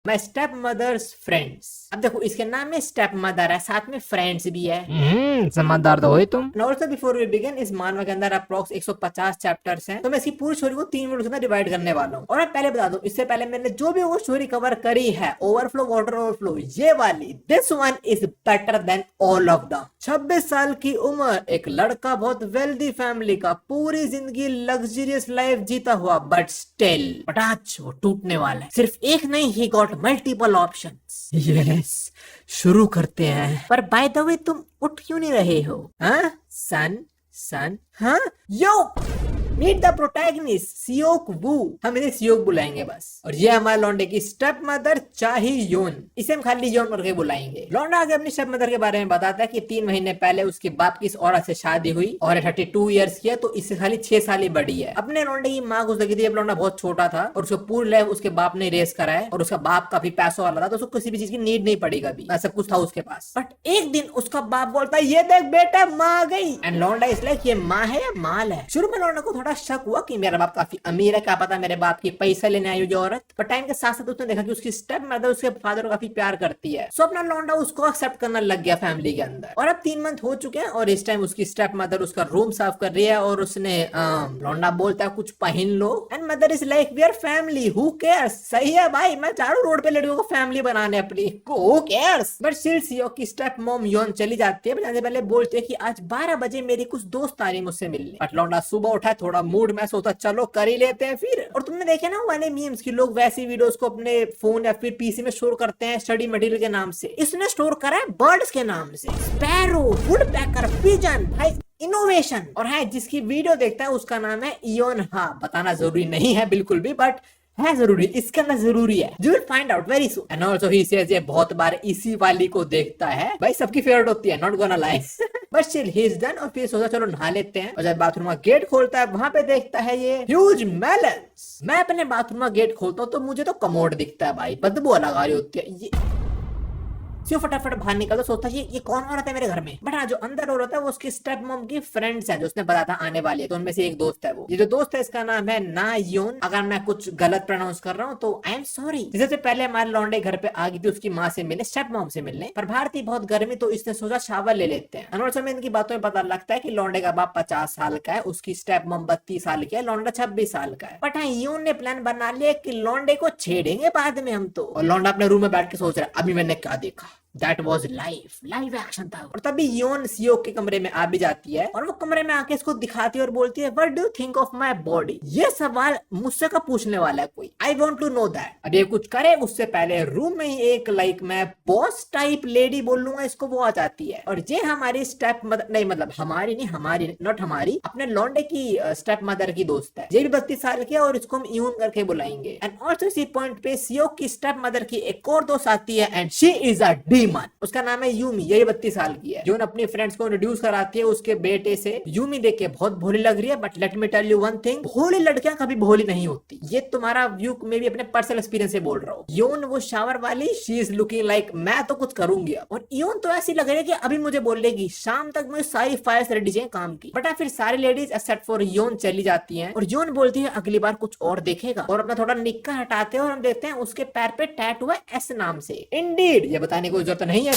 माई step mother's friends. अब देखो इसके नाम में स्टेप मदर है, साथ में फ्रेंड्स भी है। समझदार तो हो तुम। ऑल्सो बिफोर वी बिगिन, इस मानवा के अंदर अप्रोक्स 150 चैप्टर्स हैं, तो मैं इसकी पूरी स्टोरी को 3 वीडियोस में डिवाइड करने वाला हूँ। और मैं पहले बता दूं, इससे पहले मैंने जो भी वो स्टोरी कवर करी है, ओवरफ्लो वाटर ओवरफ्लो, ये वाली, this one is better than all of them. 26 साल की उम्र, एक लड़का बहुत वेल्दी फैमिली का, पूरी जिंदगी लग्जरियस लाइफ जीता हुआ, बट स्टिल पटाच वो टूटने वाला है। सिर्फ एक नहीं, he got multiple options. Yes, शुरू करते हैं। पर बाय द वे तुम उठ क्यों नहीं रहे हो? हाँ सन सन, हाँ यो, मीट द प्रोटैगनिस्ट सियोक वू। हम इन्हें सियोक बुलाएंगे बस। और ये हमारे लौंडे की स्टेप मदर चाही योन, इसे हम खाली योन करके बुलाएंगे। लौंडा आगे अपनी स्टेप मदर के बारे में बताता है कि 3 महीने पहले उसके बाप की इस औरत से शादी हुई और 32 ईयर्स की है, तो इससे खाली 6 साल ही बड़ी है। अपने लौंडे की माँ को लगी थी जब लौंडा बहुत छोटा था, और उसको पूरी लाइफ उसके बाप ने रेस करा है, और उसका बाप काफी पैसों वाला था, तो उसको किसी भी चीज की नीड नहीं पड़ी कभी, सब कुछ था उसके पास। बट एक दिन उसका बाप बोलता है, ये देख बेटा माँ आ गई। एंड लौंडा इज लाइक, ये माँ है या माल है? शुरू में लौंडा को थोड़ा शक हुआ कि मेरा बाप काफी अमीर है, क्या पता मेरे बाप की पैसा लेने आई जो औरत। पर टाइम के साथ साथ उसने देखा कि उसकी स्टेप मदर उसके फादर को काफी प्यार करती है, सो अपना लौंडा उसको एक्सेप्ट करना लग गया फैमिली के अंदर। और अब 3 मंथ हो चुके हैं, और इस टाइम उसकी स्टेप मदर उसका रूम साफ कर रही है, और उसने लौंडा बोलता है कुछ पहन लो, and mother is like, we are family, who cares. सही है भाई, मैं चारों रोड पे लड़कियों को फैमिली बनाने अपनी, हु केयर्स। बट स्टिल सियो की स्टेप मॉम योन चली जाती है, जाने पहले बोलते हैं कि आज 12 बजे मेरी कुछ दोस्त आ रही मुझसे मिलने। बट लौंडा सुबह उठा, थोड़ा मूड में सोचा चलो कर ही लेते हैं फिर। और तुमने देखे ना वाले मीम्स की लोग वैसी वीडियोस को अपने फोन या फिर पीसी में स्टोर करते हैं स्टडी मटेरियल के नाम से, इसने स्टोर करा है बर्ड्स के नाम से, स्पैरो, वुडपेकर, पिजन। भाई इनोवेशन। और है जिसकी वीडियो देखता है उसका नाम है इयोन हा। बताना जरूरी नहीं है बिल्कुल भी, बट है जरूरी, इसके अंदर जरूरी है। You will find out very soon. And also he says, ये बहुत बार इसी वाली को देखता है। भाई सबकी फेवरेट होती है, not gonna lie. But still he is done, और फिर सोचा चलो नहा लेते हैं। और जब बाथरूम का गेट खोलता है, वहां पे देखता है ये ह्यूज मेलन्स। मैं अपने बाथरूम का गेट खोलता हूँ तो मुझे तो कमोड दिखता है भाई, बदबू अलग आ रही होती है। ये सिर्फ फटाफट बाहर निकल तो सोचता है ये कौन औरत है मेरे घर में। बट हाँ, जो अंदर औरत है वो उसकी स्टेप मॉम की फ्रेंड्स है, जो उसने बताया था आने वाली है, तो उनमें से एक दोस्त है वो। ये जो दोस्त है इसका नाम है ना योन। अगर मैं कुछ गलत प्रोनाउंस कर रहा हूँ तो आई एम सॉरी। जैसे पहले हमारे लौंडे घर पे आ गई थी उसकी माँ से मिलने, स्टेप मॉम से मिलने, पर बाहर थी बहुत गर्मी, तो इसने सोचा शावर ले लेते हैं। अनोर में इनकी बातों में पता लगता है कि लौंडे का बाप 50 साल का है, उसकी स्टेप मॉम 32 साल की है, लौंडा 26 साल का है। बट हाँ, योन ने प्लान बना लिया कि लौंडे को छेड़ेंगे बाद में हम तो। और लौंडा अपने रूम में बैठ के सोच रहा है, अभी मैंने क्या देखा, दैट वॉज लाइव एक्शन था। और तभी योन सियो के कमरे में आ भी जाती है, और वो कमरे में आके इसको दिखाती है और बोलती है, what do you think of my body? ये सवाल मुझसे का पूछने वाला है कोई, I want to know that. अब ये कुछ करे उससे पहले रूम में ही एक मैं बॉस टाइप लेडी बोल लूंगा इसको, वो आ जाती है। और ये हमारी स्टेप मदर नहीं, मतलब हमारी नॉट हमारी, अपने लौंडे की स्टेप मदर की दोस्त है। ये भी 32 साल की है, और इसको हम यून करके बुलाएंगे। एंड ऑल्सो इसी पॉइंट पे सियो की स्टेप मदर की एक और दोस्त आती है, and she is a demon. उसका नाम है यूमी, यही 32 साल की है, जो अपनी फ्रेंड्स को इंट्रोड्यूस कराती है उसके बेटे से। यूमी देख के बहुत भोली लग रही है, but let me tell you one thing, भोली लड़कियां कभी भोली नहीं होती। ये तुम्हारा व्यू में भी अपने पर्सनल एक्सपीरियंस से बोल रहा हूँ। योन वो शावर वाली, शी इज लुकिंग लाइक मैं तो कुछ करूंगी। और योन तो ऐसी लग रही है कि अभी मुझे बोलेगी शाम तक मुझे सारी फाइल्स रेडी चाहिए काम की। बट फिर सारी लेडीज एक्सेप्ट फॉर योन चली जाती हैं, और योन बोलती है अगली बार कुछ और देखेगा, और अपना थोड़ा निक्का हटाते हैं और हम देखते हैं उसके पैर पे टैटू है एस नाम से। इंडीड, ये बताने की जरूरत नहीं है,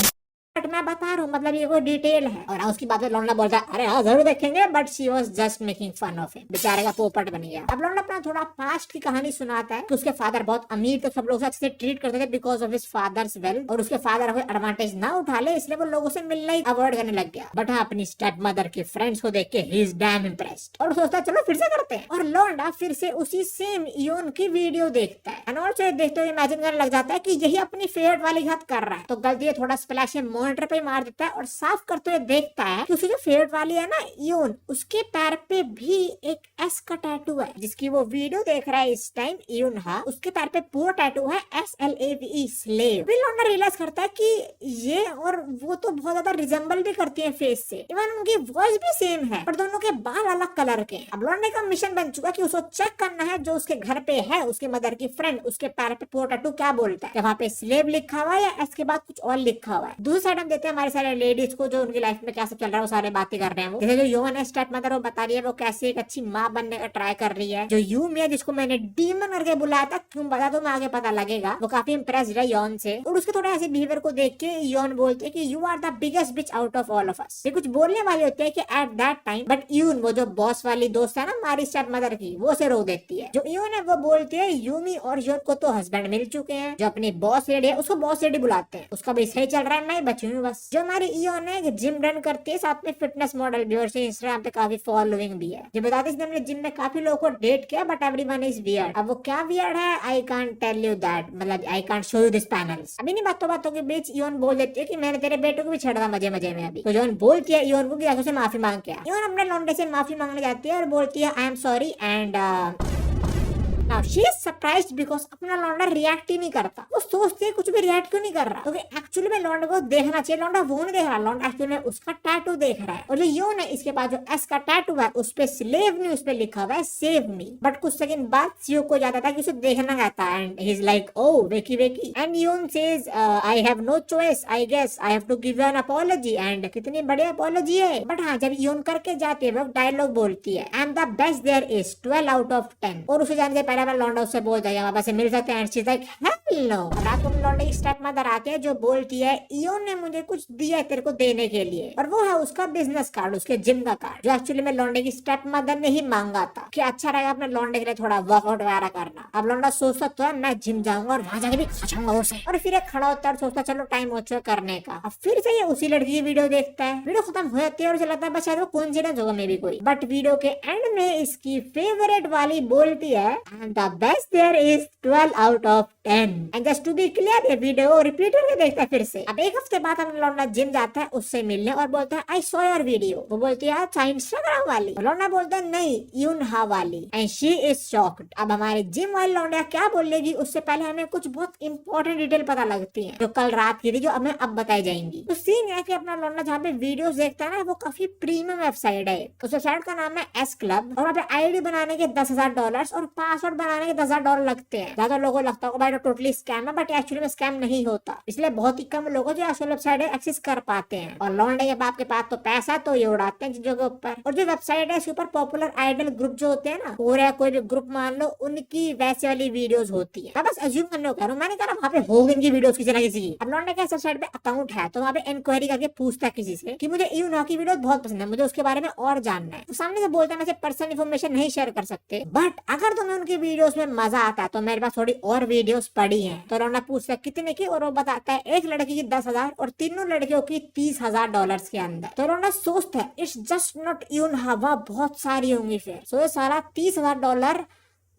बट मैं बता रहा हूँ, मतलब ये कोई डिटेल है। और उसकी बात लौंडा बोलता है, अरे हाँ जरूर देखेंगे, but she was just making fun of him. बेचारे का पोपट बन गया। अब लौंडा अपना थोड़ा पास्ट की कहानी सुनाता है कि उसके फादर बहुत अमीर थे, सब लोग अच्छे से ट्रीट करते थे because of his father's wealth, और उसके फादर कोई एडवांटेज ना उठा ले, इसलिए वो लोगों से मिलना ही अवॉइड करने लग गया। बट हाँ, अपनी स्टेप मदर के फ्रेंड्स को देख के ही इज डैम इम्प्रेस्ड, और सोचता है चलो फिर से करते हैं। और लौंडा फिर से उसी सेम योन की वीडियो देखता है, एंड ऑल्सो देखते हुए इमेजिन करने लग जाता है कि यही अपनी फेवरेट वाली घात कर रहा है। तो गलती थोड़ा स्प्लैश मॉनिटर पे मार देता है, और साफ करते हुए देखता है कि उसकी जो फेवरेट वाली है ना योन, उसके पैर पे भी एक एस का टैटू है, जिसकी वो वीडियो देख रहा है इस टाइम योन हा। उसके पैर पे पूरा टैटू है SLAVE, स्लेव। फिर लौंडा रियलाइज करता है कि ये और वो तो बहुत ज्यादा रिजेंबल भी करती है फेस से, इवन उनकी वॉइस भी सेम है, पर दोनों के बाल अलग कलर के। अब लौंडे का मिशन बन चुका कि उसको चेक करना है जो उसके घर पे है, उसके मदर की फ्रेंड, उसके पैर पे पूरा टैटू क्या बोलता है, वहाँ पे स्लेव लिखा हुआ है या एस के बाद कुछ और लिखा हुआ है। दूसरी हम देते हैं हमारे सारे लेडीज को जो उनकी लाइफ में क्या सब चल रहा है वो सारे बातें कर रहे हैं। वो जैसे जो योन है स्टेप मदर, वो बता रही है वो कैसे एक अच्छी माँ बनने का ट्राई कर रही है। जो यूमी है जिसको मैंने डीमन करके बुलाया था, क्यों बता दो मैं आगे पता लगेगा, वो काफी इंप्रेस्ड है योन से। और उसके थोड़े ऐसे बिहेवियर को देख के योन बोलते हैं कि you are the biggest bitch out of all of us. ये कुछ बोलने वाले होते हैं कि एट दैट टाइम, बट यून वो जो बॉस वाली दोस्त है ना हमारी स्टेप मदर की, वो से रोक देती है। जो यून है वो बोलती है यूमी और योन को तो हस्बैंड मिल चुके हैं, जो अपनी बॉस लेडी है उसको बॉस लेडी बुलाते हैं, उसका भी सही चल रहा है, मैं बची हूँ बस। जो हमारी योन है जिम रन करती है, साथ में फिटनेस मॉडल भी, और इंस्टाग्राम पे काफी फॉलोइंग भी है। जो बताते हैं हमने जिम में काफी लोगों को डेट किया, बट एवरीवन इज वियर्ड। अब वो क्या वियर्ड है I can't tell you that, मतलब I can't show you this panels. अभी नहीं बातों के बीच योन बोल देती है कि मैंने तेरे बेटे को भी छेड़ा था मजे मजे में। अभी तो योन बोलती है योन को कि आंखों से माफी मांग के आ। योन अपने लौंडे से माफी मांगने जाती है और बोलती है I am sorry and Now she is surprised because अपना लौंडा रिएक्ट ही नहीं करता। वो सोचती है कुछ भी रिएक्ट क्यों नहीं कर रहा, क्योंकि एक्चुअली में लौंडे को देखना चाहिए, लौंडा वो नहीं देख रहा, लौंडा एक्चुअली में उसका टैटू देख रहा है। और जो योन है इसके पास जो एस का टैटू है उस पे स्लेव नहीं, उस पे लिखा हुआ है सेव मी। बट कुछ सेकंड बाद सीओ को जाता था कि उसे देखना कहता है and he is like oh wakey wakey and Yeon says I have no choice, I guess I have to give you an apology. And कितनी बड़ी अपॉलॉजी है। बट हाँ जब योन करके जाती है वो डायलॉग बोलती है I am the best there is 12 out of 10। और उसे जाने से पहले मैं लौंडा उससे बोलता है वहां से मिल सकते हैं। She's like hello. रात को लौंडे की स्टेप मदर आते हैं जो बोलती है योन ने मुझे कुछ दिया है तेरे को देने के लिए, और वो है उसका बिजनेस कार्ड, उसके जिम का कार्ड, जो एक्चुअली में लौंडे की स्टेप मदर ने ही मांगा था कि अच्छा रहेगा अपने लौंडे के लिए थोड़ा वर्कआउट वगैरह करना। अब लौंडा सोचता तो है मैं जिम जाऊंगा और वहां जाके भी खचाऊंगा उसे, और फिर एक खड़ा होता है और सोचता चलो टाइम हो चुका करने का। अब फिर से ये उसी लड़की की वीडियो देखता है, वीडियो खत्म हो जाती है और चलाता है बस शायद वो कोइंसिडेंस होगा मे बी कोई। बट वीडियो के एंड में इसकी फेवरेट वाली बोलती है and the best there is 12 out of 10। And just to be clear ये वीडियो रिपीट करके देखता है फिर से। अब एक हफ्ते बाद हम लौंडा जिम जाता है उससे मिलने और बोलता है आई सॉ योर वीडियो। वो बोलती है अच्छा इंस्टाग्राम वाली। लौंडा बोलता है नहीं यूनहा वाली एंड शी इज शॉक्ड। अब हमारे जिम वाली लौंडा क्या बोलेगी उससे पहले हमें कुछ बहुत इंपॉर्टेंट डिटेल पता लगती है जो कल रात की थी, जो हमें अब बताई जाएंगी। तो सीन है कि अपना लौंडा जहाँ पे वीडियोस देखता है ना वो काफी प्रीमियम वेबसाइट है। उस वेबसाइट का नाम है एस क्लब, और वहाँ पे आईडी बनाने के $10,000 और पासवर्ड बनाने के $10,000 लगते हैं। ज्यादा लोगों को लगता होगा भाई तो टोटली स्कैम है, बट एक्चुअली में स्कैम नहीं होता। इसलिए बहुत ही कम लोग जो एक्चुअल वेबसाइट एक्सेस कर पाते हैं, और लौंडे के बाप के पास तो पैसा तो ये उड़ाते हैं चीजों के ऊपर। और जो वेबसाइट है इसके ऊपर पॉपुलर आइडल ग्रुप जो होते हैं ना, पूरा कोई भी ग्रुप मान लो, उनकी वैसे वाली वीडियोस होती है। मैं बस अज्यूम करने को कह रहा हूँ, मैंने कहा वहाँ पे होगी इनकी वीडियोस किसी ना किसी की। अब लौंडे का वेबसाइट पे अकाउंट है तो वहाँ पे इंक्वायरी करके पूछता है किसी से कि मुझे यूनहा की वीडियो बहुत पसंद है, मुझे उसके बारे में और जानना है। तो सामने से बोलता है मैं पर्सनल इन्फॉर्मेशन नहीं शेयर कर सकते, बट अगर तुम्हें उनकी वीडियोस में मजा आता है तो मेरे पास थोड़ी और वीडियोस पड़ी हैं। तो लौंडा पूछता है कितने की, और वो बताता है एक लड़की की 10,000 और तीनों लड़कियों की $30,000 के अंदर। तो लौंडा सोचता है इट्स जस्ट नॉट यूनहा, बहुत सारी होंगी फिर। सो ये सारा $30,000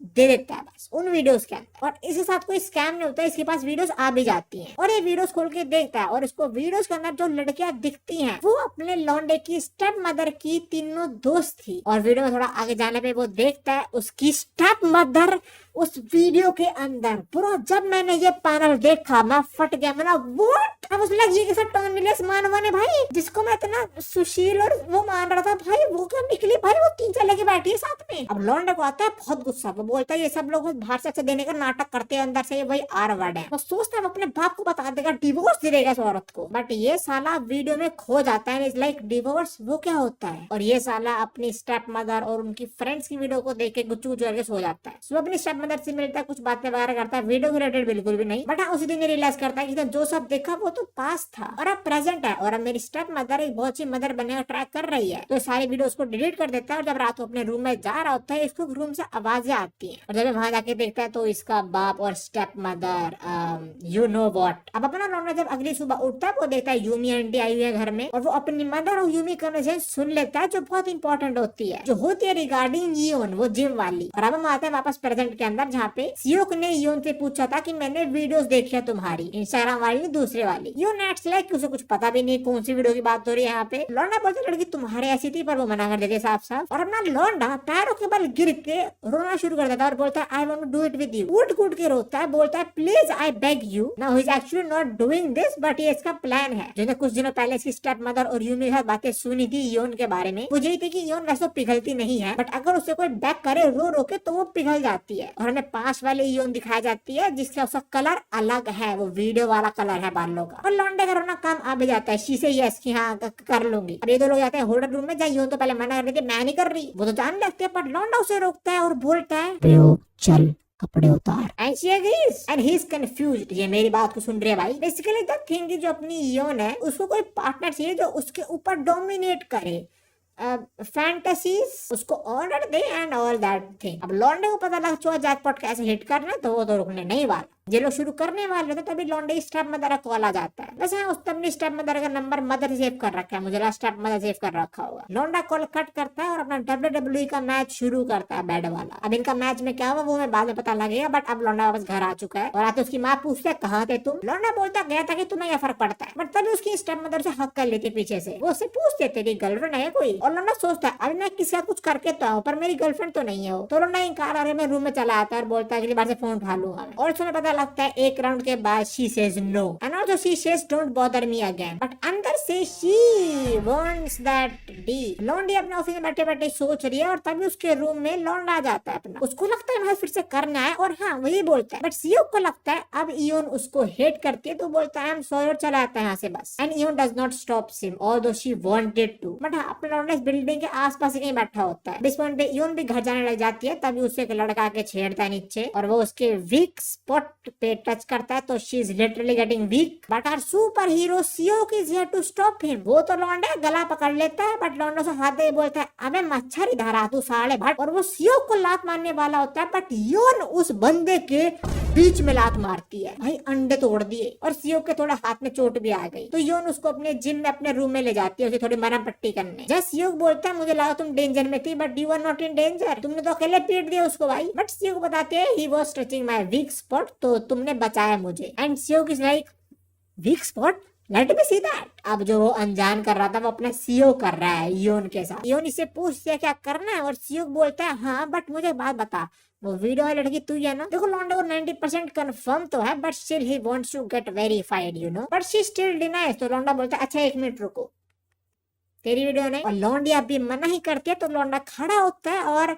दे देता है बस उन वीडियोस के अंदर। और इसके साथ कोई स्कैम नहीं होता, इसके पास वीडियोस आ भी जाती हैं, और ये वीडियोस खोल के देखता है और इसको वीडियोस के अंदर जो लड़कियां दिखती हैं वो अपने लौंडे की स्टेप मदर की तीनों दोस्त थी। और वीडियो में थोड़ा आगे जाने पे वो देखता है उसकी स्टेप मदर उस वीडियो के अंदर। पूरा जब मैंने ये पैनल देखा मैं फट गया, मैंने व्हाट। अब उसने ये कैसा टॉर्निलियस मानवा ने भाई, जिसको मैं इतना सुशील और वो मान रहा था भाई, वो क्या निकली भाई, वो 3 साल लेके बैठी है साथ में। अब लौंडे को आता है बहुत गुस्सा, वो बोलता है ये सब लोग बाहर से अच्छा देने का नाटक करते हैं, अंदर से ये भाई आर वर्ड है। वो सोचता है वो अपने बाप को बता देगा, डिवोर्स दे देगा इस औरत को। बट ये साला वीडियो में खो जाता है, लाइक डिवोर्स वो क्या होता है। और ये साला अपनी स्टेप मदर और उनकी फ्रेंड्स की वीडियो को देख के गुच्चू करके सो जाता है। वो अपनी स्टेप मदर से मिलता है, कुछ बातें वगैरह करता है, वीडियो रिलेटेड बिल्कुल भी नहीं। बट हाँ उसी दिन रियलाइज करता है कि जो सब देखा वो तो पास था और अब प्रेजेंट है, और अब मेरी स्टेप मदर एक बहुत सी मदर बनने का ट्रैक कर रही है। तो सारी वीडियोस को डिलीट कर देता है, और जब रात को अपने रूम में जा रहा होता है इसको रूम से आवाजें आती हैं, और जब वहां जाके देखता है तो इसका बाप और step mother you know what. अब अपना लौंडा जब अगली सुबह उठता है वो देखता है यूमी आंटी आई हुई है घर में, और वो अपनी मदर और यूमी कन्वर्सेशन सुन लेता है जो बहुत इंपॉर्टेंट होती है, जो होती है रिगार्डिंग योन, वो जिम वाली। और अब हम आते हैं वापस प्रेजेंट के अंदर, जहाँ पे सियोक ने योन से पूछा था कि मैंने वीडियोस देखी है तुम्हारी, इंस्टाग्राम वाली नहीं दूसरे वाली। योन एक्ट्स लाइक उसे कुछ पता भी नहीं कौन सी वीडियो की बात हो रही है यहाँ पे। लौंडा बोलता लड़की तुम्हारे ऐसी थी, पर वो मना कर देती साफ साफ। और अपना लौंडा पैरों के बल गिर के रोना शुरू कर देता है और बोलता है I want to do it with you. कूट कूट के रोता है, बोलता है please I beg you. Now he is actually not doing this, but ये इसका प्लान है। जिन्हें कुछ दिनों पहले इसकी स्टेप मदर और यूमी के साथ बातें सुनी थी योन के बारे में, वो यही थी कि योन वैसे पिघलती नहीं है, बट अगर उसे कोई बैक करे रो रो के तो वो पिघल जाती है। और हमें पास वाले योन दिखाई जाती है जिसका उसका कलर अलग है, वो वीडियो वाला कलर है बालों का। होगा। और लौंडे का रोना काम आ भी जाता है, शीशे यस कि हाँ कर लूंगी। अब ये दो लोग जाते हैं होल्डर रूम में, जहाँ यून तो पहले मना कर रही थी मैं नहीं कर रही, वो तो जान लगती है, पर लौंडा उसे रोकता है और बोलता है चल कपड़े उतार। And he is confused. ये मेरी बात को सुन रहे हैं भाई। बेसिकली द थिंग जो अपनी योन है उसको कोई पार्टनर चाहिए जो उसके ऊपर डोमिनेट करे, फैंटेसीज उसको order they and all that thing. अब लॉन्डे को पता लग चुका जैकपॉट कैसे हिट करना, तो वो तो रुकने नहीं वाला। ये लोग शुरू करने वाले थे तभी लॉन्डे स्टेप मदर का कॉल आ जाता है। वैसे हाँ, उसने अपनी स्टेप मदर का नंबर मदर सेव कर रखा है, मुझे स्टेप मदर सेव कर रखा होगा। लॉन्डा कॉल कट करता है और अपना WWE का मैच शुरू करता है बेड वाला। अब इनका मैच में क्या हुआ वो मैं बाद में पता लगेगा, बट अब लॉन्डा वापस घर आ चुका है और आते उसकी माँ पूछते कहाँ थे तुम। लॉन्डा बोलता गया था कि तुम्हें क्या फर्क पड़ता है, बट तभी उसकी स्टेप मदर से हक कर लेती पीछे से। वो उससे पूछते तेरी गर्लफ्रेंड है कोई, और लॉन्डा सोचता है अभी मैं किसी का कुछ करके तो आऊँ पर मेरी गर्लफ्रेंड तो नहीं है वो। तो लॉन्डा इनकार आ रहे में रूम में चला आता है और बोलता है अगली बार से फोन उठा लूंगा मैं। और उसमें पता लगता है एक राउंड के बाद she says no and also she says don't bother me again, but अंदर से शी वांट्स दैट डी। लॉन्डी अपने ऑफिस में बैठे बैठे सोच रही है और तभी उसके रूम में लॉन्डा आ जाता है अपना। उसको लगता है वह फिर से करना है और हाँ वही बोलता है, बट सियोक को लगता है अब इयोन उसको हेट करती है तो बोलता है आई एम सॉरी और चला आता है यहाँ से बस। And Yeon does not stop him although she wanted to, but हाँ अपने लॉन्डा इस बिल्डिंग के आसपास ही कहीं बैठा होता है। इस पॉइंट पे इयोन भी घर जाने लग जाती है, तभी उसे एक लड़का आके छेड़ता है नीचे और वो उसके वीक स्पॉट पे टच करता है, तो she is literally getting weak, but our super hero Seok is here to stop him. वो तो लॉन्डा गला पकड़ लेता है, बट लॉन्डा से हाथ दे बोलता है अबे मच्छर इधर आ तू साले भट, और वो सियोक को लात मारने वाला होता है, बट इयोन उस बंदे के बीच में लात मारती है। भाई अंडे तोड़ दिए और सियोक के थोड़ा हाथ में चोट भी आ गई, तो इयोन उसको अपने जिम में अपने रूम में ले जाती है उसे थोड़ी मरहम पट्टी करने। जब सियोक बोलता है मुझे लगा तुम डेंजर में थी, but you are not in danger, तुमने तो अकेले पीट दिया उसको भाई। बट सियोक बताते हैं he was touching my weak spot, तो तुमने बचाया मुझे। And Seok is like weak spot let me see that. अब जो वो अनजान कर रहा था वो अपना सीओ कर रहा है इयोन के साथ। इयोन इससे पूछती है क्या करना है और सियोक बोलता है हाँ बट मुझे बात बता, वो वीडियो वाली लड़की तू ही है ना। देखो लॉन्डा को 90% कंफर्म तो है, but still he wants to get verified you know, but she still denies. तो लॉन्डा बोलता है अच्छा 1 मिनट रुको तेरी वीडियो नहीं, और लॉन्डी अभी मना ही करती है तो लॉन्डा खड़ा होता है और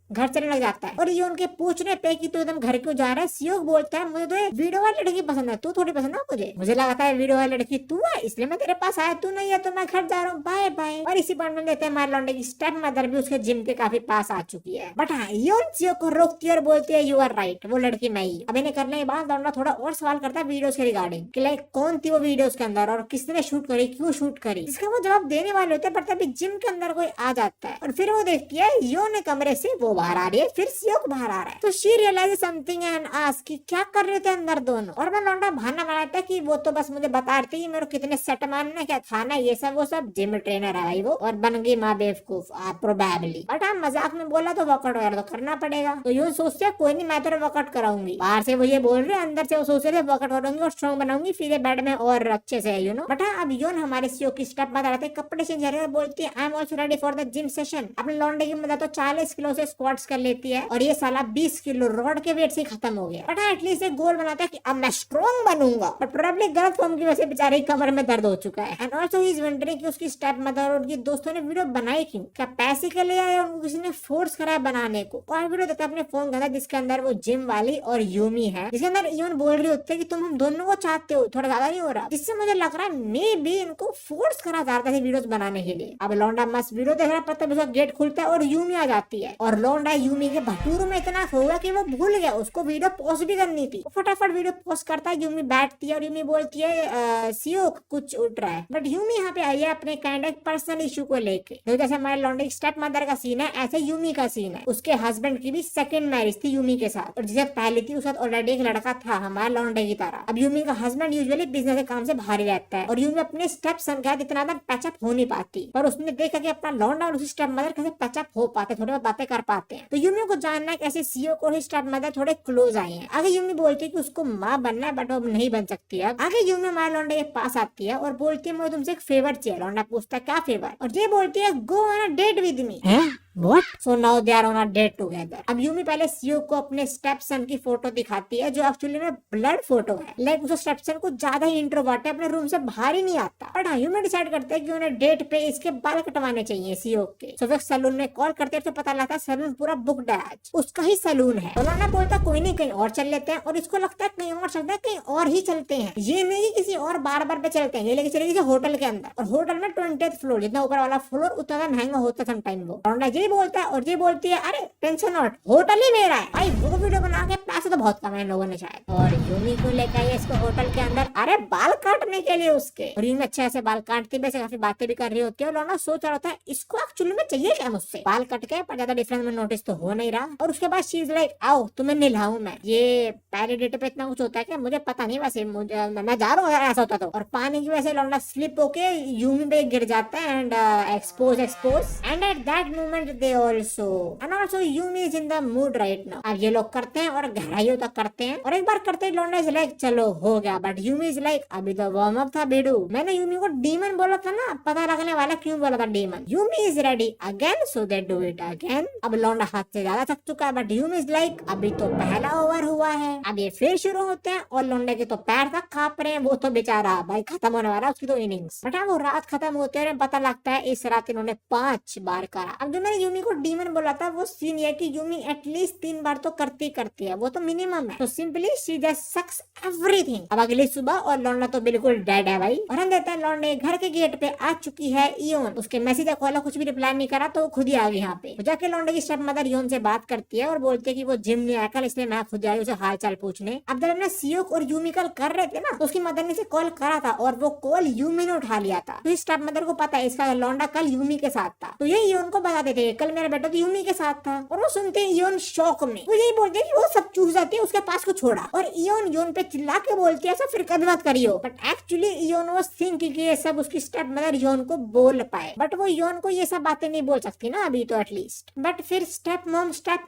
घर चलने लग जाता है। और ये उनके पूछने पे कि तू एकदम घर क्यों जा रहा है, सियोक बोलता है मुझे तो वीडियो वाली लड़की पसंद है, तू थोड़ी पसंद है मुझे लगा था वीडियो वाली लड़की तू है इसलिए मैं तेरे पास आया, तू नहीं है तो मैं घर जा रहा हूँ बाय बाय। और इसी पॉइंट में देते हैं हमारे लौंडे की स्टेप मदर भी उसके जिम के काफी पास आ चुकी है, बट हाँ ये सियोक को रोकती है और बोलती है यू आर राइट, वो लड़की मैं ही। अब इन्हें करने के बाद लौंडा थोड़ा और सवाल करता है वीडियोस के रिगार्डिंग कि लाइक कौन थी वो वीडियोस के अंदर और किसने शूट करी, क्यों शूट करी। इसका वो जवाब देने वाले होते हैं, पर तभी जिम के अंदर कोई आ जाता है और फिर वो देखती है यो ने कमरे से वो बाहर आ रही है, फिर सियोक बाहर आ रहा है। तो she realise something and ask कि क्या कर रहे थे अंदर दोनों। और मैं लौंडा बहाना बनाता कि वो तो बस मुझे बता रही थी मेरे को कितने सेट मारना है, क्या खाना है, ये सब वो सब जिम ट्रेनर है भाई वो, और बन गई माँ बेवकूफ प्रोबेबली। बट हम मजाक में बोला तो वर्कआउट वगैरह तो करना पड़ेगा। तो यूं सोचते हैं कोई नहीं मैं तो वर्कआउट कराऊंगी, बाहर से वो ये बोल रहे अंदर से वो सोच रहे वर्कआउट करूंगी और स्ट्रॉन्ग बनाऊंगी फिर बेड में और अच्छे से यू नो। बट हाँ अब यून हमारे सियोक की स्टेप बता रहे थे कपड़े चेंज कर बोलती है I am also ready for the gym session. अपने लौंडे की मदद तो 40 किलो से स्क्वाट्स कर लेती है और ये साला 20 किलो रॉड के वेट से खत्म हो गया। बट एटलीस्ट एक गोल बनाता है कि अब मैं स्ट्रॉन्ग बनूंगा, बट प्रोबेबली गलत फॉर्म की वजह से बेचारे कमर में दर्द हो चुका है। And also he is wondering कि उसकी स्टेप मदर और उनके दोस्तों ने वीडियो बनाई क्यों, क्या पैसे के लिए या उनको किसी ने फोर्स करा बनाने को। और वीडियो देता है अपने फोन के अंदर जिसके अंदर वो जिम वाली और यूमी है, जिसके अंदर यून बोल रही होती है कि तुम हम दोनों को चाहते हो, थोड़ा ज्यादा नहीं हो रहा, जिससे मुझे लग रहा है मे बी इनको फोर्स करा जा रहा था वीडियोस बनाने के लिए। अब लौंडा मस्त वीडियो देख रहा है, तब उसका गेट खुलता है और यूमी आ जाती है और लौंडा यूमी के भटूरों में इतना होगा कि वो भूल गया उसको वीडियो पोस्ट भी करनी थी। फटाफट वीडियो पोस्ट करता है, यूमी बैठती है और यूमी बोलती है सियोक कुछ उठ रहा है, बट यूमी यहाँ पे आई है अपने काइंड ऑफ पर्सनल इशू को लेके। तो जैसे हमारे लौंडे की स्टेप मदर का सीन है ऐसे यूमी का सीन है। उसके हस्बैंड की भी सेकंड मैरिज थी यूमी के साथ, और जिसे पहली थी उसके साथ ऑलरेडी एक लड़का था हमारे लौंडे की तरह। अब यूमी का हस्बैंड यूजुअली बिजनेस के काम से बाहर रहता है और यूमी अपने स्टेप सन का इतना पैचअप हो नहीं पाती, पर उसने देखा कि अपना लौंडा और उसकी स्टेप मदर कैसे पैचअप हो पाते, थोड़ी बहुत बातें कर पाते हैं। तो यूमी को जानना है कैसे सियोक और स्टेप मदर थोड़े क्लोज आए हैं। आगे यूमी बोलती है कि उसको माँ बनना है बट वो नहीं बन सकती है। आगे यूमी हमारे लौंडे के पास आती है और बोलती है मुझे तुमसे एक फेवर चाहिए। लौंडा पूछता है क्या फेवर, और ये बोलती है go on a date with me. What? So now they are on a date together. अब यूमी पहले सीओ को अपने स्टेप सन की फोटो दिखाती है जो एक्चुअली में ब्लड फोटो है। लाइक उस स्टेप सन को ज्यादा ही इंट्रोवर्ट है, अपने रूम से बाहर ही नहीं आता। बट हाँ, यूमी डिसाइड करते हैं कि उन्हें डेट पे इसके बाल कटवाने चाहिए सीओ के। सो वे सैलून में कॉल करते हैं तो पता लगता है सैलून पूरा बुकड है, आज उसका ही सैलून है। तो लौंडा बोलता कोई नहीं, कहीं और चल लेते हैं, और इसको लगता है कहीं और चलते हैं, कहीं और ही चलते हैं, ये नहीं किसी और बार पे चलते हैं, ये लेके चले किसी होटल के अंदर। और होटल में 20th फ्लोर, जितना ऊपर वाला फ्लोर उतना महंगा होता है समटाइम। वो लौंडा ये बोलता है और ये बोलती है अरे टेंशन नॉट, होटल ही मेरा है भाई। वो वीडियो बना के पैसे तो बहुत कमाए लोगों ने शायद। और यूमी को लेकर आइए इसको होटल के अंदर, अरे बाल काटने के लिए उसके। और यूमी अच्छे से बाल काटती है, वैसे काफी बातें भी कर रही होती है। और लौंडा सोच रहा होता है इसको एक्चुअली में चाहिए क्या मुझसे, बाल कट के, पर ज्यादा डिफरेंस में नोटिस तो हो नहीं रहा। और उसके बाद शी इज लाइक आओ तुम्हें नहलाऊं मैं। ये पहले डेट पे इतना कुछ होता है क्या, मुझे पता नहीं, वैसे मैं जा रहा हूँ ऐसा होता तो। और पानी की वजह से लौंडा स्लिप होके यूमी पे गिर जाता है and expose and at that moment they also Yumi is in the mood right now. अब ये लोग करते हैं और गहराइयों तक करते हैं, और एक बार करते ही लौंडा इज लाइक चलो हो गया। बट यूमी इज लाइक अभी तो वार्म अप था बेडू, मैंने यूमी को डीमन बोला था ना, पता लगने वाला क्यों बोला था demon. Yumi is ready again, so they do it again. अब लौंडा हाथ से ज्यादा थक चुका है, बट यूमी इज लाइक अभी तो पहला ओवर हुआ है। अब ये फिर शुरू होते हैं और लौंडे के तो पैर तक कांप रहे हैं, वो तो बेचारा भाई खत्म होने वाला उसकी तो इनिंग्स। बट वो रात खत्म होते हैं, पता लगता है इस रात इन्होंने 5 बार करा। अब जो मैंने यूमी को डीमन बोला था वो सीन ये कि यूमी एटलीस्ट 3 बार तो करती है, वो तो मिनिमम है। तो simply she just sucks everything. अब अगली सुबह और लौंडा तो बिल्कुल डेड है भाई। और हम देते हैं लौंडे घर के गेट पे आ चुकी है इयोन। उसके मैसेज कॉल कुछ भी रिप्लाई नहीं करा तो वो खुद ही आ गई यहाँ पे। तो जाके लौंडे की स्टेप मदर इयोन से बात करती है और बोलती है कि वो जिम नहीं आया कल, इसलिए मैं खुद आई उसे हाल चाल पूछने। अब जब हमने सियोक और यूमी कल कर रहे थे ना, तो उसकी मदर ने से कॉल करा था और वो कॉल यूमी ने उठा लिया था। तो स्टेप मदर को पता है इसका लौंडा कल यूमी के साथ था, तो ये इयोन को बता देते कल मेरा बेटा तो यूमी के साथ था। और वो सुनते इयोन शौक में वो यही बोलते कि वो सब चूस जाती है उसके पास को छोड़ा। और इयोन पे चिल्ला के बोलती है ऐसा फिर कभी मत करियो। बट एक्चुअली इयोन वो थिंक कि ये सब उसकी स्टेप मदर इयोन को बोल पाए, बट वो इयोन को ये सब बातें नहीं बोल सकती ना अभी तो एटलीस्ट। बट फिर स्टेप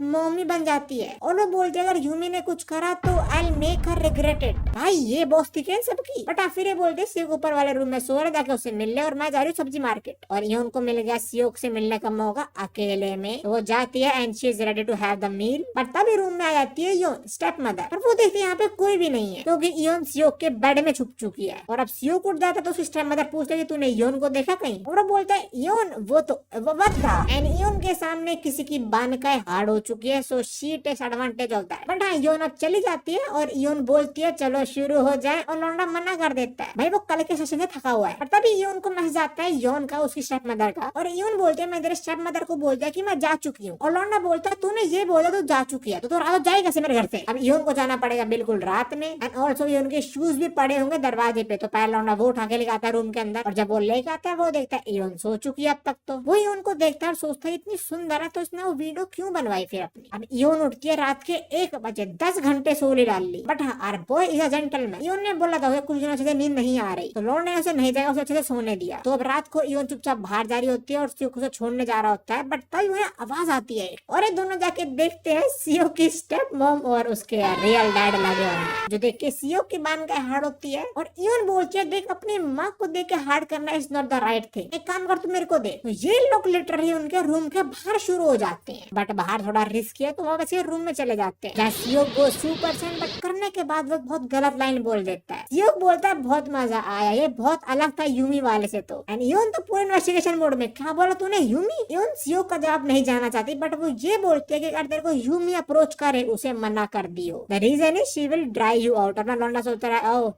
मॉम ही बन जाती है और वो बोलती है अगर यूमी ने कुछ करा तो I make her regret it. भाई ये बॉस थी क्या सबकी। बट फिर ये बोलते सियोक ऊपर वाले रूम में सो रहे, जाके उससे मिलने, और मैं जा रही हूँ सब्जी मार्केट। और इयोन को मिल गया सियोक से मिलने का मौका अकेले में। तो वो जाती है and she is ready to have the meal. But तभी रूम में आ जाती है इयोन स्टेप मदर, पर वो देखती है यहाँ पे कोई भी नहीं है क्योंकि इयोन सियोक के बेड में छुप चुकी है। और अब सियोक उठ जाता है तो उसकी स्टेप मदर पूछती है तूने इयोन को देखा कहीं। और वो बोलता है इयोन वो तो था। एंड इयोन के सामने किसी की बानकाई हार्ड हो चुकी है, so she takes advantage of that. But हाँ इयोन अब चली जाती है और इयोन बोलती है चलो शुरू हो जाए, और लौंडा मना कर देता है भाई वो कल के सेशन से थका हुआ है। और तभी इयोन को मैसेज आता है इयोन का उसकी स्टेप मदर का, और इयोन बोलते हैं मैं तेरे स्टेप मदर को बोल दिया कि मैं जा चुकी हूँ। और लौंडा बोलता है तूने ये बोला तो जा चुकी है तो रात जाएगा कैसे मेरे घर से। अब इयोन को जाना पड़ेगा बिल्कुल रात में, एंड ऑल्सो इयोन के शूज भी पड़े होंगे दरवाजे पे। तो पहले लौंडा वो उठा के लेके आता है रूम के अंदर, और जब वो लेके आता है वो देखता है इयोन सो चुकी है अब तक। तो वो इयोन को देखता है और सोचता है इतनी सुंदर है तो इसने वो वीडियो क्यों बनवाई फिर अपनी। अब इयोन उठती है रात के 1 बजे, 10 घंटे सोली डाल ली। बट हाँ our boy is a gentleman. इयोन ने बोला था उसे कुछ दिनों से नींद नहीं आ रही, तो लॉर्ड ने उसे नहीं जाएगा, उसे अच्छे से सोने दिया। तो अब रात को इयोन चुपचाप बाहर जा रही होती है और सियोक उसे छोड़ने जा रहा होता है। बट तभी उन्हें आवाज आती है और ये दोनों जाके देखते हैं सियोक की स्टेप मॉम और उसके रियल डैड लगे हुए, जो देख के सियोक की बान का हार्ड होती है। और इयोन बोलती है देख अपनी माँ को देख के हार्ड करना is not the right thing, एक काम कर तू मेरे को दे। तो ये लोग लिटरली उनके रूम के बाहर शुरू हो जाते हैं। बट बाहर थोड़ा रिस्क है तो वो वैसे रूम में चले जाते हैं। सियोक गोस 2%, बट करने के बाद वो बहुत गलत लाइन बोल देता है। सियोक बोलता है बहुत मजा आया, ये बहुत अलग था यूमी वाले से। तो एंड इयोन तो पूरे इन्वेस्टिगेशन मोड में क्या बोला तूने यूमी। इयोन सियोक का जवाब नहीं जाना चाहती, बट वो ये बोलती है कि अगर तेरे को यूमी अप्रोच करे उसे मना कर दियो, the reason is she will drive you out. अपना लौंडा सोचता रहा ओ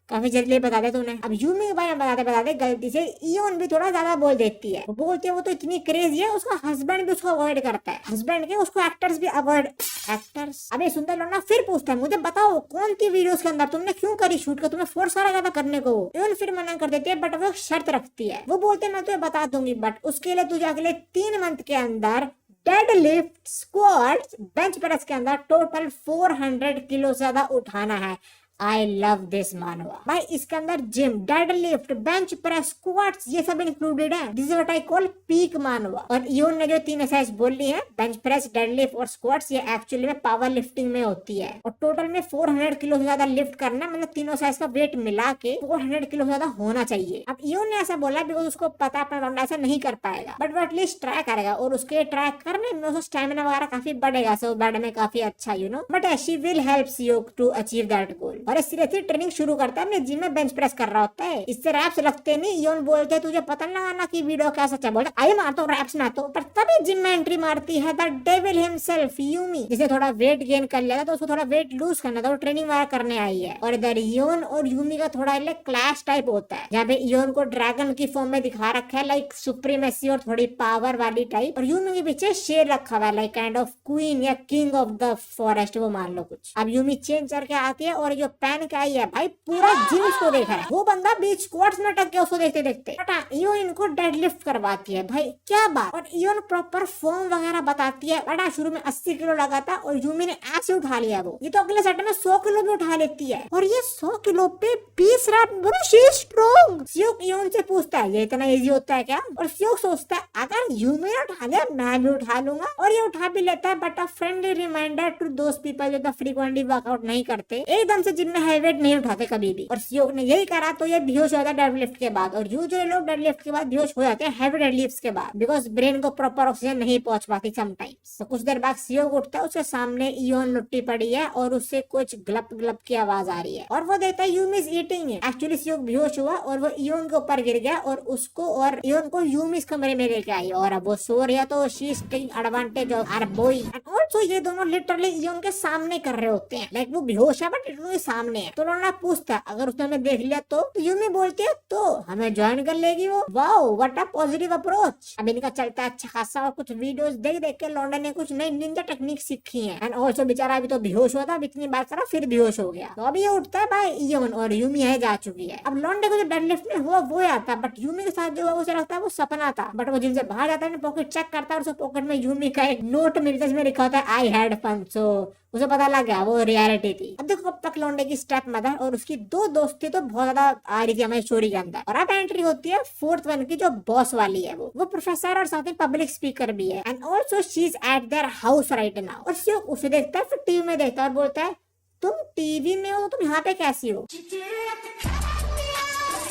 काफी जल्दी बता दे तूने। अब यूमी के बारे में बताते गलती से इयोन भी थोड़ा ज्यादा बोल देती है। वो बोलती है वो तो इतनी क्रेजी है उसका हस्बैंड भी उसको अवॉइड करता है, हस्बैंड के उसको एक्टर्स भी अवॉइड। एक्टर्स अबे सुंदर लौंडा फिर पूछता है मुझे बताओ कौन थी वीडियोस के अंदर, तुमने क्यों करी शूट कर, तुम्हें फोर्स करा था करने को। इयोन फिर मना कर देती है, बट वो शर्त रखती है। वो बोलते मैं तुझे बता दूंगी, बट उसके लिए तुझे अगले 3 मंथ के अंदर डेडलिफ्ट, स्क्वाट्स, बेंच प्रेस के अंदर टोटल 400 किलो से ज्यादा उठाना है। आई लव दिस मानवा भाई। इसके अंदर gym, dead lift, bench press, squats ये सब इंक्लूडेड है। This is what I call peak मानवा। और यून ने जो 3 एक्सरसाइज बोली है, बेंच प्रेस, डेड लिफ्ट और स्क्वाट्स, ये एक्चुअली में पावर लिफ्टिंग में होती है। और टोटल में 400 किलो से ज्यादा लिफ्ट करना, मतलब तीनों साइज का वेट मिला के 400 किलो से ज्यादा होना चाहिए। अब यून ने ऐसा बोला बिकॉज उसको पता अपना लौंडा ऐसा नहीं कर पाएगा, बट वो एटलीस्ट ट्राई करेगा और उसके ट्राई करने में उसका स्टेमिना वगैरह काफी बढ़ेगा, सो बैड में काफी अच्छा but she will help you to achieve that goal. और सीरियसली ट्रेनिंग शुरू करता है अपने जिम में बेंच प्रेस कर रहा होता है। इससे रैप्स लगते नहीं। योन बोलते हैं तुझे पता लगाना कि वीडियो क्या सच है, बोलते आई मारता हूँ रैप्स में, तो पर तभी जिम में एंट्री मारती है द डेविल हिमसेल्फ यूमी, जिसे थोड़ा वेट गेन कर लिया था तो उसको थोड़ा वेट लूज करना था, वो ट्रेनिंग वगैरह करने आई है। और इधर योन और यूमी का थोड़ा क्लैश टाइप होता है, जहाँ पे योन को ड्रैगन की फॉर्म में दिखा रखा है, लाइक सुप्रीमेसी और थोड़ी पावर वाली टाइप, और यूमी के पीछे शेर रखा हुआ है, लाइक काइंड ऑफ क्वीन या किंग ऑफ द फॉरेस्ट, वो मान लो कुछ। अब यूमी चेंज करके आती है और जो पहन के आई है भाई, पूरा जिम उसको देख रहा है। वो बंदा बीच स्क्वाट्स में अटक के उसको देखते देखते यो इनको डेडलिफ्ट करवाती है भाई, क्या बात। और योन प्रॉपर फॉर्म वगैरह बताती है। बड़ा शुरू में 80 किलो लगा था और यूमी ने ऐसे उठा लिया, वो ये तो अगले सेट में 100 किलो भी उठा लेती है। और ये 100 किलो पे 20 rap, she is strong. Seok योन से पूछता है ये इतना इजी होता है क्या, और सियोक सोचता है अगर यूमी ने उठा लिया मैं भी उठा लूंगा, और ये उठा भी लेता है। But a friendly reminder to those people जो फ्रीक्वेंटली वर्कआउट नहीं करते, एकदम से जिम में हैवी वेट नहीं उठाते कभी भी। और सियोक ने यही करा तो ये बेहोश हो जाता है डेडलिफ्ट के बाद। और यूजुअली लोग डेडलिफ्ट के बाद बेहोश हो जाते हैं हैवी डेडलिफ्ट के बाद, बिकॉज ब्रेन को प्रॉपर ऑक्सीजन नहीं पहुंच पाती समटाइम्स। तो कुछ देर बाद सियोक उठता है, उसके सामने इयोन लुट्टी पड़ी है और उससे कुछ ग्लप ग्लप की आवाज आ रही है, और वो देखता है यूमी इज ईटिंग है। एक्चुअली सियोक बेहोश हुआ और वो इयोन के ऊपर गिर गया और उसको और इयोन को यूमी इस कमरे में लेके आई, और अब वो सो रहा तो she is taking advantage of her boy. And also ये दोनों लिटरली इयोन के सामने कर रहे होते हैं, लाइक वो बेहोश है बट इयोन के सामने है। तो लोना पूछता है अगर उसने हमें देख लिया तो यूमी बोलती है तो हमें ज्वाइन कर लेगी वो। Wow what a positive approach. अब इनका चलता है अच्छा खासा, और कुछ वीडियोस देख देख के लौंडे ने कुछ नई निंजा टेक्निक सीखी है। एंड आल्सो बेचारा अभी तो बेहोश हुआ था, इतनी बार करा फिर बेहोश हो गया। तो अभी ये उठता है भाई इयोन, और यूमी है जा चुकी है। अब लौंडे को जो डेडलिफ्ट में हुआ वो आता है, बट यूमी के साथ जो हुआ उसे लगता है वो सपना था। बट वो जिम से बाहर जाता है, पॉकेट चेक करता है और उसके पॉकेट में यूमी का एक नोट मिलता है जिसमें लिखा होता है आई हैड फन। सो उसे पता लग गया वो रियलिटी थी। अब देखो अब तक लौंडे की स्टेप मदर और उसकी 2 दोस्ती तो बहुत ज्यादा आ रही थी हमारी स्टोरी के अंदर। और अब एंट्री होती है 4th वन की, जो बॉस वाली है। वो प्रोफेसर और साथ में पब्लिक स्पीकर भी है। And also she is eight their house right now. और सियोक उसे देखता है, फिर टीवी में देखता है और बोलता है तुम टीवी में हो, तुम यहाँ पे कैसी हो।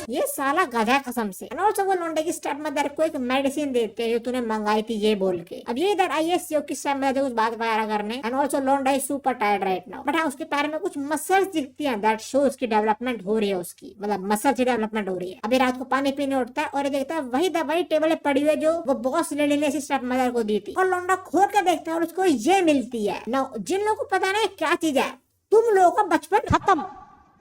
ये साला गधा कसम से। एंड ऑल्सो वो लौंडे की स्टेप मदर को एक मेडिसिन देते हैं जो तूने मंगाई थी ये बोल के। अब ये इधर आई है सियोक की स्टेप मदर कुछ बात वगैरह करने। एंड ऑल्सो लौंडा is super tired right now, but हाँ उसके पैर में कुछ मसल्स दिखती हैं, दैट शो उसकी डेवलपमेंट हो रही है, उसकी मतलब मसल की डेवलपमेंट हो रही है। अभी रात को पानी पीने उठता है और ये देखता है वही दवाई टेबल पे पड़ी हुई है जो वो बॉस लेडी ने स्टेप मदर को दी थी। और लौंडा खोल के देखता है और उसको ये मिलती है। ना जिन लोगों को पता नहीं क्या चीज है, तुम लोगों का बचपन खत्म,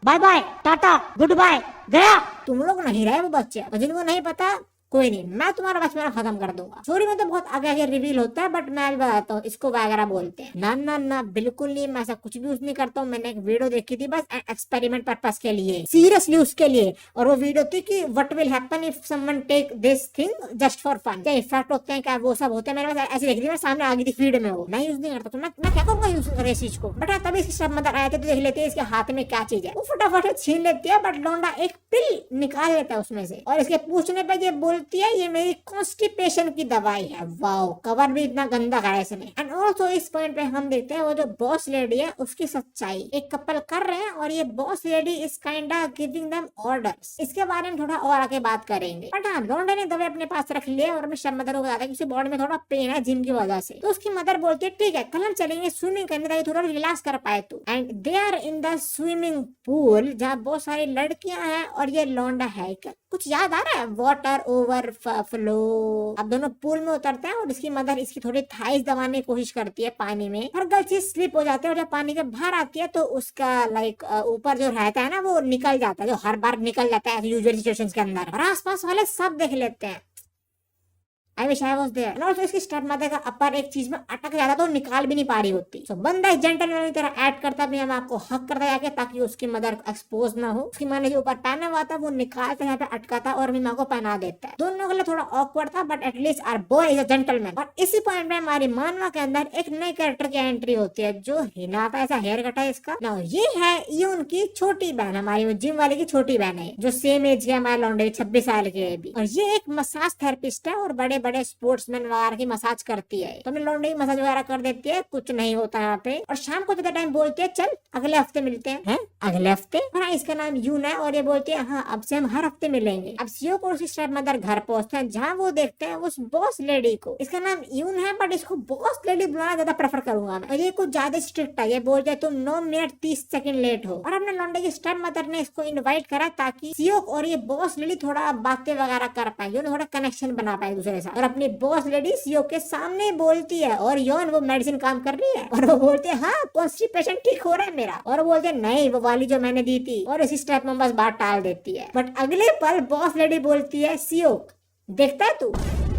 bye bye tata good bye गया। तुम लोग नहीं रहे वो बच्चे। तो जिनको नहीं पता कोई नहीं, मैं तुम्हारा बचपन खत्म कर दूंगा। स्टोरी में तो बहुत आगे आगे रिवील होता है, बट मैं भी बताता हूँ इसको वगैरह बोलते हैं। ना ना ना बिल्कुल नहीं, मैं ऐसा कुछ भी यूज नहीं करता हूँ। मैंने एक वीडियो देखी थी बस एक्सपेरिमेंट पर्पस के लिए, सीरियसली उसके लिए। और वो वीडियो थी कि what will happen if someone take this thing just for fun, क्या इफेक्ट होते हैं, क्या वो सब होते हैं। मैंने ऐसे देखी थी, मेरे सामने आ गई थी फीड में। वो मैं यूज नहीं करता, तो मैं क्या करूंगा यूज कर इस चीज को। बट तभी इसकी सब मदर आए थे तो देख लेते हैं इसके हाथ में क्या चीज है। वो फटाफट छीन लेती है, बट लौंडा एक पिल निकाल लेता है उसमें से, और इसके पूछने पर ये बोलती है ये मेरी कॉन्स्टिपेशन की दवाई है। वाओ कवर भी इतना गंदा करा इसने। एंड ऑल्सो इस पॉइंट पे हम देखते हैं वो जो बॉस लेडी है उसकी सच्चाई। एक कपल कर रहे हैं और ये boss lady is kinda giving them orders. इसके बारे में थोड़ा और आगे बात करेंगे। बट हाँ लौंडे ने दवाई अपने पास रख लिया और अपनी शब मदर को बताता है कि उसकी बॉडी में थोड़ा पेन है जिम की वजह से। तो उसकी मदर बोलती है ठीक है कल हम चलेंगे स्विमिंग करने ताकि थोड़ा रिलैक्स कर पाए तू। And they are in the swimming pool जहाँ बहुत सारी लड़कियां हैं और ये लौंडा है। कुछ याद आ रहा है? Water over flow. अब दोनों पूल में उतरते हैं और इसकी मदर इसकी थोड़ी थाइस दबाने की कोशिश करती है पानी में, हर गलत चीज स्लिप हो जाती है और जब पानी के बाहर आती है तो उसका लाइक ऊपर जो रहता है ना वो निकल जाता है, जो हर बार निकल जाता है यूजुअल सिचुएशंस के अंदर, और आसपास वाले सब देख लेते हैं। I wish I was there. और इसकी स्टेप मदर का अपर एक चीज में अटक जाता तो निकाल भी नहीं पा रही होती। तो बंदा जेंटलमैन की तरह एक्ट करता अपनी माँ को हक करता जाके ताकि उसकी मदर एक्सपोज ना हो। उसकी माँ ने जो ऊपर पहना हुआ था वो निकालता यहाँ पे अटकाता और अपनी माँ को पहना देता है। दोनों के लिए थोड़ा ऑकवर्ड था but at least our boy is a gentleman. और इसी पॉइंट में हमारी मानवा के अंदर एक नए कैरेक्टर की एंट्री होती है जो हिनाता ऐसा हेयर कट है इसका। ना ये है ये उनकी छोटी बहन, हमारी वो जिम वाले की छोटी बहन है जो सेम एज के हमारे लौंडे 26 साल के है भी। और ये एक मसाज थेरेपिस्ट है और बड़े बड़े स्पोर्ट्समैन वगैरह की मसाज करती है। तो अपने लौंडे की मसाज वगैरह कर देती है, कुछ नहीं होता यहाँ पे। और शाम को ज्यादा टाइम बोलती है चल अगले हफ्ते मिलते हैं। अगले हफ्ते? हाँ, इसका नाम यून है और ये बोलती है हाँ अब से हम हर हफ्ते मिलेंगे। अब सीओ को उसकी स्टेप मदर घर पहुंचते हैं जहाँ वो देखते हैं उस बॉस लेडी को। इसका नाम यून है बट इसको बॉस लेडी बुलाना ज्यादा प्रेफर करूंगा मैं। और ये कुछ ज्यादा स्ट्रिक्ट है, ये बोलते हैं तुम 9 मिनट 30 सेकंड लेट हो। और अपने लौंडे की स्टेप मदर ने इसको इनवाइट करा ताकि सीओ और ये बॉस लेडी थोड़ा बातें वगैरह कर पाए, योन थोड़ा कनेक्शन बना पाए दूसरे साथ। और अपनी बॉस लेडी सीओ के सामने बोलती है और योन वो मेडिसिन काम कर रही है और वो बोलते हैं हाँ कॉन्स्टिपेशन ठीक हो रहा है मेरा। और वो बोलते हैं नहीं वो वाली जो मैंने दी थी। और इसी स्टेप में बस बात टाल देती है। बट अगले पल बॉस लेडी बोलती है सीओ देखता है तू।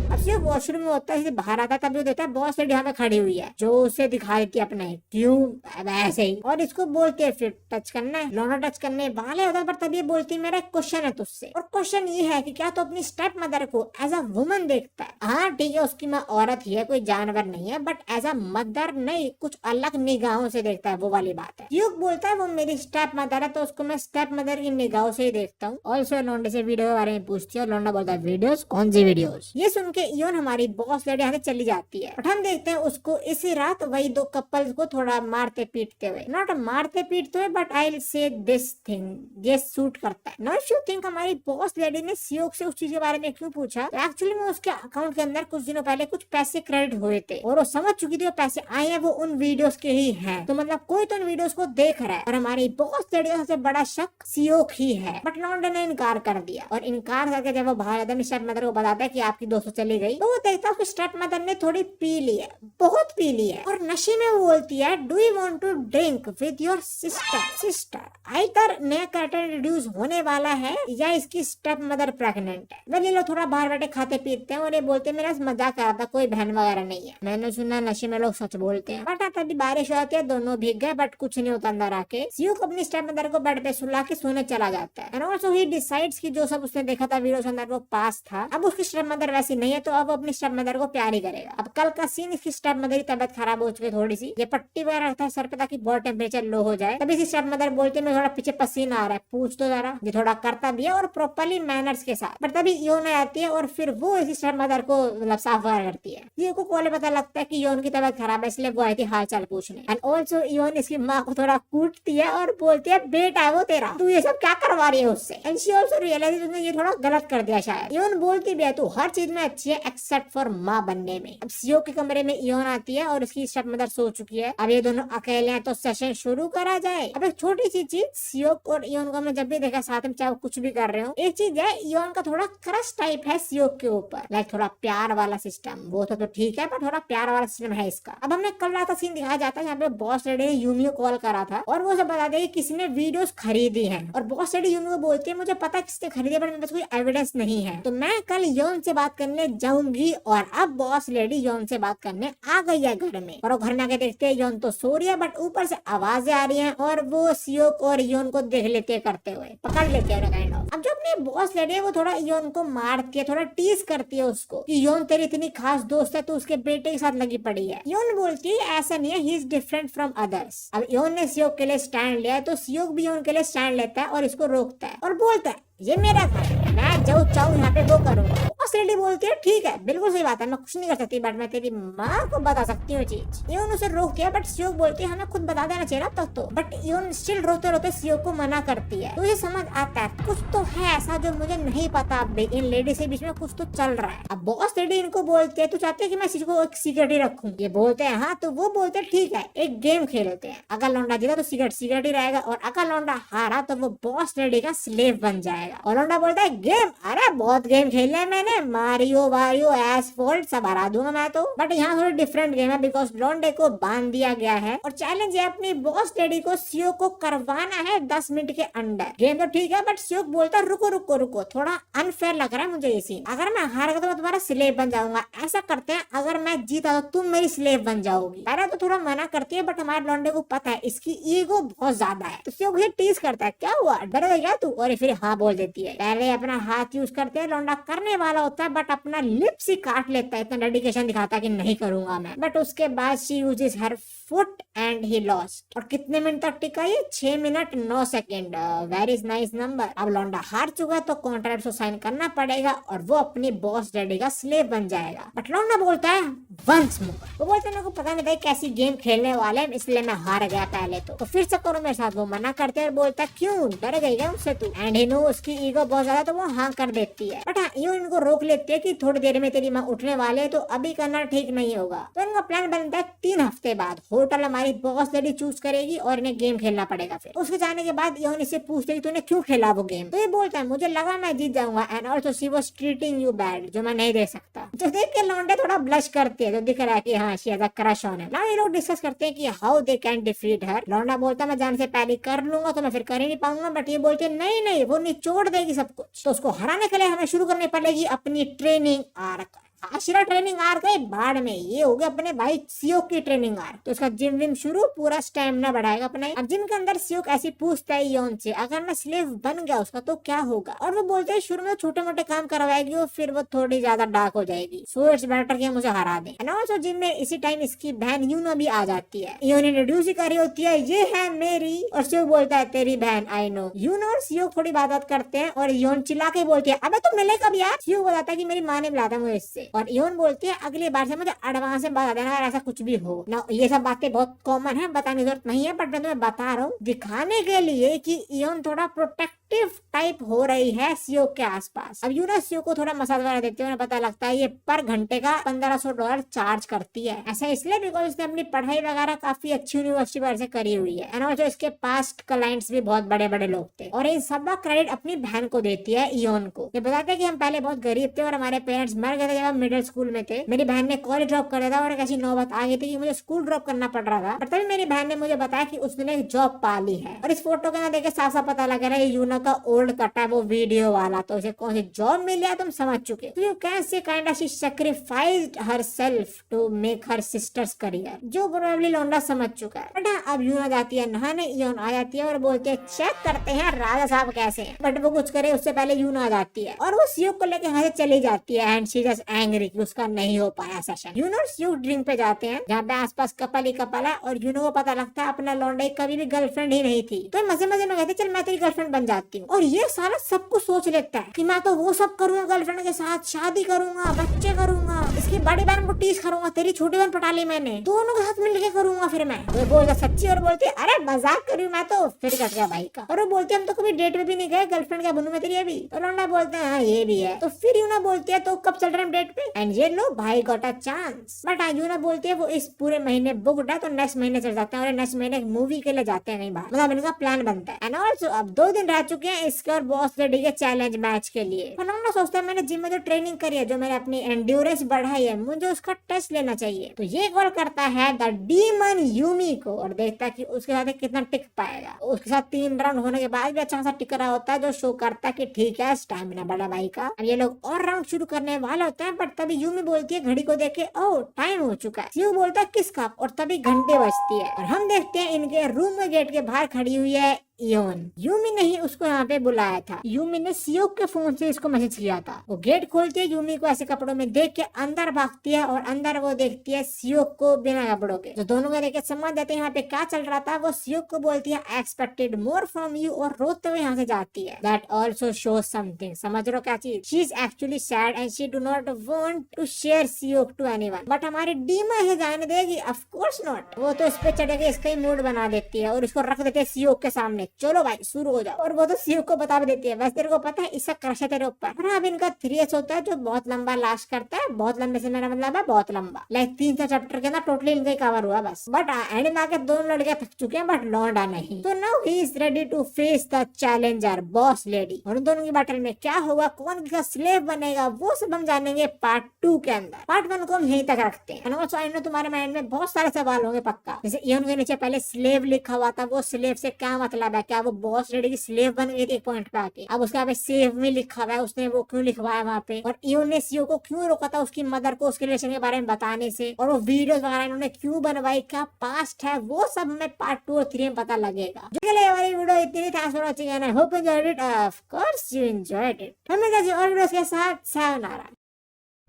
अब सीओ वॉशरूम में होता है, बाहर आता है तब वो देखता है बॉस लेडी यहाँ पे खड़ी हुई है जो उसे दिखा देती है अपने क्यों अब ऐसे ही। और इसको बोलते है फिर टच करना है, लौंडा टच करने वाले होता है पर तब ये बोलती है मेरा एक क्वेश्चन है तुझसे। और क्वेश्चन ये है कि क्या तो अपनी स्टेप मदर को एज अ वुमन देखता है? हाँ ठीक है उसकी माँ औरत ही है, कोई जानवर नहीं है, बट एज अ मदर नहीं, कुछ अलग निगाहों से देखता है, वो वाली बात है। युग बोलता है वो मेरी स्टेप मदर है तो उसको मैं स्टेप मदर की निगाहों से ही देखता हूँ। ऑल्सो लौंडे से वीडियो के बारे में पूछती है और लौंडा बोलता है वीडियोस कौन सी वीडियोस। ये सुन के योन हमारी बॉस लेडी यहाँ से चली जाती है। और हम देखते हैं उसको इसी रात वही दो कपल्स को थोड़ा मारते पीटते हुए, नॉट मारते पीटते हुए but I will say this thing, ये सूट करता है। नॉट यू थिंक हमारी बॉस लेडी ने सीओ से उस चीज के बारे में क्यों पूछा? तो एक्चुअली में उसके अकाउंट के अंदर कुछ दिनों पहले कुछ पैसे क्रेडिट हुए थे और वो समझ चुकी थी वो पैसे आए हैं वो उन वीडियोस के ही हैं। तो मतलब कोई तो उन वीडियोस को देख रहा है और हमारी बॉस लेडी का सबसे बड़ा शक सीओ ही है। बट लॉन्डे ने इनकार कर दिया और इनकार करके जब वो बाहर आता है स्टेप मदर को बताता है कि आपकी दोस्तों चली गई तो वो देखता है उसकी स्टेप मदर ने थोड़ी पी ली है, बहुत पी ली है। और नशे में वो बोलती है do you want to drink with your sister. Either नया कैरेक्टर इंट्रोड्यूस होने वाला है या इसकी स्टेप मदर प्रेग्नेंट है। वे ये लोग थोड़ा बाहर बैठे खाते पीते हैं और ये बोलते हैं मेरा मजाक कर रहा था, कोई बहन वगैरह नहीं है। मैंने सुना नशे में लोग सच बोलते हैं। बट तभी बारिश होती है, दोनों भीग गए बट कुछ नहीं होता अंदर आके। सीयू अपनी स्टेप मदर को बेड पे सुला के सोने चला जाता है। एंड ऑल्सो ही डिसाइड्स कि जो सब उसने देखा था वीडियो के अंदर वो पास था। अब उसकी स्टेप मदर वैसी नहीं है तो अब अपनी स्टेप मदर को प्यार ही करेगा। अब कल का सीन इसकी स्टेप मदर की तबियत खराब हो चुकी है थोड़ी सी, ये पट्टी वगैरह रखता है सर पे ताकि बॉडी टेम्परेचर लो हो जाए। तभी इसकी स्टेप मदर बोलती है मैं थोड़ा पीछे पसीना आ रहा है, पूछ तो जरा। ये थोड़ा करता भी है और प्रॉपर्ली मैनर्स के साथ। पर तभी योन आती है और फिर वो इसी स्टेप मदर को मतलब साफ वगैरह करती है। ये को कॉल पता लगता है कि योन की तबियत खराब है इसलिए वो आई थी हाल चाल पूछने। एंड ऑल्सो योन इसकी माँ को थोड़ा कूटती है और बोलती है बेटा है वो तेरा, तू ये सब क्या करवा रही है उससे। एंड शी ऑल्सो रियलाइज उसने ये थोड़ा गलत कर दिया शायद। योन बोलती भी है तू हर चीज में अच्छी है एक्सेप्ट फॉर माँ बनने में। अब सीओ के कमरे में योन आती है और उसकी स्टेप मदर सो चुकी है। अब ये दोनों अकेले हैं तो सेशन शुरू करा जाए। अब एक छोटी सी चीज, सीओ और योन को हमने जब भी देखा साथ में चाहे वो कुछ भी कर रहे हो, एक चीज है योन का थोड़ा क्रश टाइप है सीओ के ऊपर, लाइक थोड़ा प्यार वाला सिस्टम। वो तो ठीक है पर थोड़ा प्यार वाला सिस्टम है इसका। अब हमने कल रात का सीन दिखाया जाता है यहाँ पे बॉस लेडी ने यूमी को कॉल करा था और वो सब बता दे किसी ने वीडियोस खरीदी है। और बॉस लेडी यूमी को बोलती है मुझे पता है किसने खरीदी पर मेरे पास कोई एविडेंस नहीं है तो मैं कल योन से बात करने जाऊंगी। और अब बॉस लेडी योन से बात करने आ गई है घर में और वो घर में आके देखते हैं योन तो सो रही है बट ऊपर से आवाजें आ रही हैं और वो सीओ और योन को देख लेते करते हुए पकड़ लेते हैं काइंड ऑफ। अब जो अपनी बॉस लेडी है वो थोड़ा योन को मारती है, थोड़ा टीज करती है उसको कि योन तेरी इतनी खास दोस्त है तो उसके बेटे के साथ लगी पड़ी है। योन बोलती है ऐसा नहीं है, he is different from others. अब योन ने सीओ के लिए स्टैंड लिया है तो सीओ भी योन के लिए स्टैंड लेता है और इसको रोकता है और बोलता है ये मेरा घर है, मैं जो चाहूँ यहाँ पे वो करूंगा। बॉस लेडी बोलती है ठीक है बिल्कुल सही बात है, मैं कुछ नहीं कर सकती बट मैं तेरी माँ को बता सकती हूँ चीज। योन उसे रोकती है बट सीओ बोलती है हमें खुद बता देना चाहिए ना तब तो। बट योन स्टिल रोते रोते सीओ को मना करती है। तो ये समझ आता है कुछ तो है ऐसा जो मुझे नहीं पता, इन लेडीज के बीच में कुछ तो चल रहा है। अब बॉस लेडी इनको बोलती है तू चाहते है कि मैं को एक सिगरेट ही रखूं? ये बोलते हैं हाँ। तो वो बोलते हैं ठीक है एक गेम खेलते हैं, अगर लौंडा जीता तो सिगरेट ही रहेगा और अगर लौंडा हारा तो वो बॉस लेडी का स्लेव बन जाएगा। और लौंडा बोलता है गेम? अरे बहुत गेम खेलने हैं मैंने, मारियो वारियो एसफॉल्ट सब हरा दूंगा मैं तो। बट यहाँ थोड़ी डिफरेंट गेम है बिकॉज लॉन्डे को बांध दिया गया है और चैलेंज है अपनी बॉस डैडी को सीओ को करवाना है 10 मिनट के अंदर। गेम तो ठीक है बट सीओ बोलता है रुको रुको रुको, थोड़ा अनफेयर लग रहा है मुझे ये सीन। अगर मैं हार गया तो मैं तुम्हारा स्लेव बन जाऊंगा। ऐसा करते हैं अगर मैं जीता तो तुम मेरी स्लेव बन जाओगी। पहले तो थोड़ा मना करती है बट हमारे लॉन्डे को पता है इसकी ईगो बहुत ज्यादा है तो सीओ को टीज करता है क्या हुआ डर गया तू, और फिर हाँ बोल देती है। पहले अपना हाथ यूज करते हैं, लौंडा करने वाला होता है बट अपना लिप्स ही काट लेता है, इतना डेडिकेशन दिखाता है कि नहीं करूंगा मैं। बट उसके बाद she uses her foot and he lost. और कितने मिनट तक टिका ये 6 minute 9 second. Very nice number. अब लौंडा हार चुका तो कॉन्ट्रैक्ट को साइन करना पड़ेगा और वो अपनी बॉस डैडी का स्लेव बन जाएगा। बट लौंडा बोलता है वंस मोर। वो बोलते मेरे को पता नहीं था कैसी गेम खेलने वाले हैं इसलिए मैं हार गया पहले तो फिर से करो मेरे साथ। वो मना करते हैं और बोलता है क्यों डर गई क्या मुझसे तू। एंड ही नो उसकी ईगो बहुत ज्यादा तो वो हाँ कर देती है। बट हाँ यूं इनको रोक लेती है कि थोड़ी देर में तेरी माँ उठने वाले है तो अभी करना ठीक नहीं होगा। तो इनका प्लान बनता है 3 हफ्ते बाद होटल हमारी बॉस डैडी चूज करेगी और इन्हें गेम खेलना पड़ेगा। फिर उसके जाने के बाद योन इससे पूछते कि तूने क्यों खेला वो गेम। तो ये बोलता है मुझे लगा मैं जीत जाऊंगा and also she was treating you bad, जो मैं नहीं दे सकता। जो देख के लौंडे थोड़ा ब्लश करते हैं तो दिख रहा है कि हाँ she has a crush on him. Now ये लोग डिस्कस करते हैं कि हाउ दे कैन डिफीट हर। लौंडा बोलता मैं जाने से पहले कर लूंगा तो मैं फिर कर ही नहीं पाऊंगा। बट ये बोलते नहीं नहीं वो निचोड़ देगी सब कुछ। तो उसको हराने के लिए हमें शुरू करनी पड़ेगी अपनी ट्रेनिंग आर्क। आशिरा ट्रेनिंग आर्क गए बाढ़ में, ये हो गया अपने भाई सीओ की ट्रेनिंग आर्क। तो उसका जिम विम शुरू, पूरा स्टेमिना बढ़ाएगा अपने। अब जिम के अंदर सीओ ऐसी पूछता है योन से अगर मैं स्लेव बन गया उसका तो क्या होगा। और वो बोलते हैं शुरू में छोटे मोटे काम करवाएगी और फिर वो थोड़ी ज्यादा डार्क हो जाएगी। सो इट्स बेटर कि मुझे हरा दे। एंड ऑल्सो जिम में इसी टाइम इसकी बहन यूनो भी आ जाती है। योन इंट्रोड्यूस ही करी होती है ये है मेरी, और सीओ बोलता है तेरी बहन आई नो। यूनो और सीओ थोड़ी बात करते हैं और योन चिल्ला के बोलती है अबे तुम मिले कब यार। सीओ बताता है कि मेरी माँ ने बुलाया था मुझे इससे। और योन बोलती है अगली बार से मुझे एडवांस में बता देना अगर ऐसा कुछ भी हो ना। ये सब बातें बहुत कॉमन है, बताने की जरूरत नहीं है बट मैं तुम्हें बता रहा हूँ दिखाने के लिए कि योन थोड़ा प्रोटेक्टिव टाइप हो रही है सीओ के आसपास। अब यूना सीओ को थोड़ा मसाज वगैरह देते हैं, पता लगता है ये पर घंटे का $1500 चार्ज करती है। ऐसा इसलिए बिकॉज इसने अपनी पढ़ाई वगैरह काफी अच्छी यूनिवर्सिटी वगैरह से करी हुई है। एंड ऑल्सो इसके पास्ट क्लाइंट्स भी बहुत बड़े बड़े लोग थे और इन सब का क्रेडिट अपनी बहन को देती है इयोन को। ये बताते हैं कि हम पहले बहुत गरीब थे और हमारे पेरेंट्स मर गए थे जब हम मिडिल स्कूल में थे। मेरी बहन ने कॉलेज ड्रॉप कर दिया था और एक ऐसी नौबत आ गई थी कि मुझे स्कूल ड्रॉप करना पड़ रहा था। पर तभी मेरी बहन ने मुझे बताया कि उसने एक जॉब पा ली है। और इस फोटो के अंदर देखे साफ साफ पता लग रहा है यूना का ओल्ड कट है वो वीडियो वाला। तो उसे कौन सी जॉब मिल गया तुम समझ चुके। तो you can say kind of she sacrificed herself to make her sister's career, जो प्रोबेबली लौंडा समझ चुका है। बट अब यूना जाती है नहाने, यून आ जाती है और बोलती है चेक करते हैं राजा साहब कैसे हैं। बट वो कुछ करे उससे पहले यूना आ जाती है और वो सीओ को लेके यहाँ से चली जाती है एंड शी जस्ट एंग्री कि उसका नहीं हो पाया सेशन। यूनो और सीओ ड्रिंक पे जाते हैं जहाँ पे आसपास कपल ही कपल है और यूनो को पता लगता है अपना लौंडा कभी भी गर्लफ्रेंड ही नहीं थी। तो मजे मजे में कहते चल मैं तेरी गर्लफ्रेंड बन जाती हूँ। और ये साला सब कुछ सोच लेता है कि मैं तो वो सब करूंगा गर्लफ्रेंड के साथ, शादी करूंगा, बच्चे करूंगा, इसकी बड़ी बहन को टीज करूंगा, तेरी छोटी बहन पटा ली मैंने, दोनों के साथ मिलके करूंगा। फिर मैं वो बोलता सच्ची और बोलती अरे मजाक कर रही हूँ मैं तो। फिर कट गया भाई का। और वो बोलती हम तो कभी डेट में भी नहीं गए, गर्लफ्रेंड क्या बनूं मैं तेरी अभी। तो लौंडा बोलते हैं हाँ ये भी है। तो फिर यूना बोलती है तो कब चल रहे हैं डेट पे। एंड ये लो भाई गॉट अ चांस। बट यूना बोलती है वो इस पूरे महीने बुकड है तो नेक्स्ट महीने चल जाते हैं और नेक्स्ट महीने मूवी के लिए जाते हैं कहीं बाहर। मतलब इनका प्लान बनता है। एंड ऑल्सो अब 2 दिन रह चुके हैं इसके और बॉस लेडी के चैलेंज मैच के लिए। फर्नांडो सोचता है मैंने जिम में जो ट्रेनिंग करी है, जो मैंने अपनी एंड्योरेंस बढ़ाई है, मुझे उसका टेस्ट लेना चाहिए। तो ये कॉल करता है द डीमन यूमी को और देखता है कि उसके साथ कितना टिक पाएगा। उसके साथ 3 राउंड होने के बाद भी अच्छा खासा टिक रहा होता है, जो शो करता है कि ठीक है स्टैमिना बड़ा भाई का। अब ये लोग और राउंड शुरू करने वाले होते हैं बट तभी यूमी बोलती है घड़ी को देख के ओह टाइम हो चुका है। सीयू बोलता है किसका, और तभी घंटे बजती है और हम देखते हैं इनके रूम में गेट के बाहर खड़ी हुई है इयोन। यूमी ने ही उसको यहाँ पे बुलाया था। यूमी ने सीओ के फोन से इसको मैसेज किया था। वो गेट खोलती है, यूमी को ऐसे कपड़ों में देख के अंदर भागती है और अंदर वो देखती है सीओ को बिना कपड़ों के। जो दोनों को देख के समझ जाते हैं यहाँ पे क्या चल रहा था। वो सीओ को बोलती है एक्सपेक्टेड मोर फ्रॉम यू और रोते हुए यहाँ से जाती है। That also show something. समझ रहे हो क्या चीज। She is actually sad and she do not want to share CO to anyone. But हमारी डीमा इसे जाने देगी? Of course not. वो तो इस पे चढ़ के इसका ही मूड बना देती है और इसको रख देते हैं सीओ के सामने है, चलो भाई शुरू हो जाओ। और वो तो सीयू को बता भी देती है, वैसे तेरे को पता है इसका क्रश है तेरे ऊपर। और अब इनका 3S होता है जो बहुत लंबा लास्ट करता है, बहुत लंबे से मेरा मतलब है बहुत लंबा, लाइक 3 चैप्टर के अंदर टोटली इनका कवर हुआ बस। बट एंड में आके दोनों लड़के थक चुके हैं बट लौंडा नहीं। तो now he is ready to face the challenger boss lady. और उन दोनों की बैटल में क्या होगा, कौन किसका स्लेव बनेगा, वो सब हम जानेंगे पार्ट 2 के अंदर। पार्ट 1 को हम यहीं तक रखते हैं। आई नो तुम्हारे माइंड में बहुत सारे सवाल होंगे पक्का, जैसे इवन के नीचे पहले स्लेव लिखा हुआ था, वो स्लेव से क्या मतलब है, क्या वो बॉस लेडी की स्लेव बन गई थी एक पॉइंट पे आके। अब उसके बाद सेव में लिखा हुआ है, उसने वो क्यों लिखवाया वहाँ पे, और इवन ने सीओ को क्यों रोका था उसकी मदर को उसके रिलेशन के बारे में बताने से, और वो वीडियोस वगैरह इन्होंने क्यों बनवाई, क्या पास्ट है, वो सब हमें पार्ट 2 और 3 में पता लगेगा। जो के लिए हमारी वीडियो इतनी, thanks for watching and I hope you enjoyed it. Of course you enjoyed it. हमें कैसे और वीडियोस के साथ सायोनारा।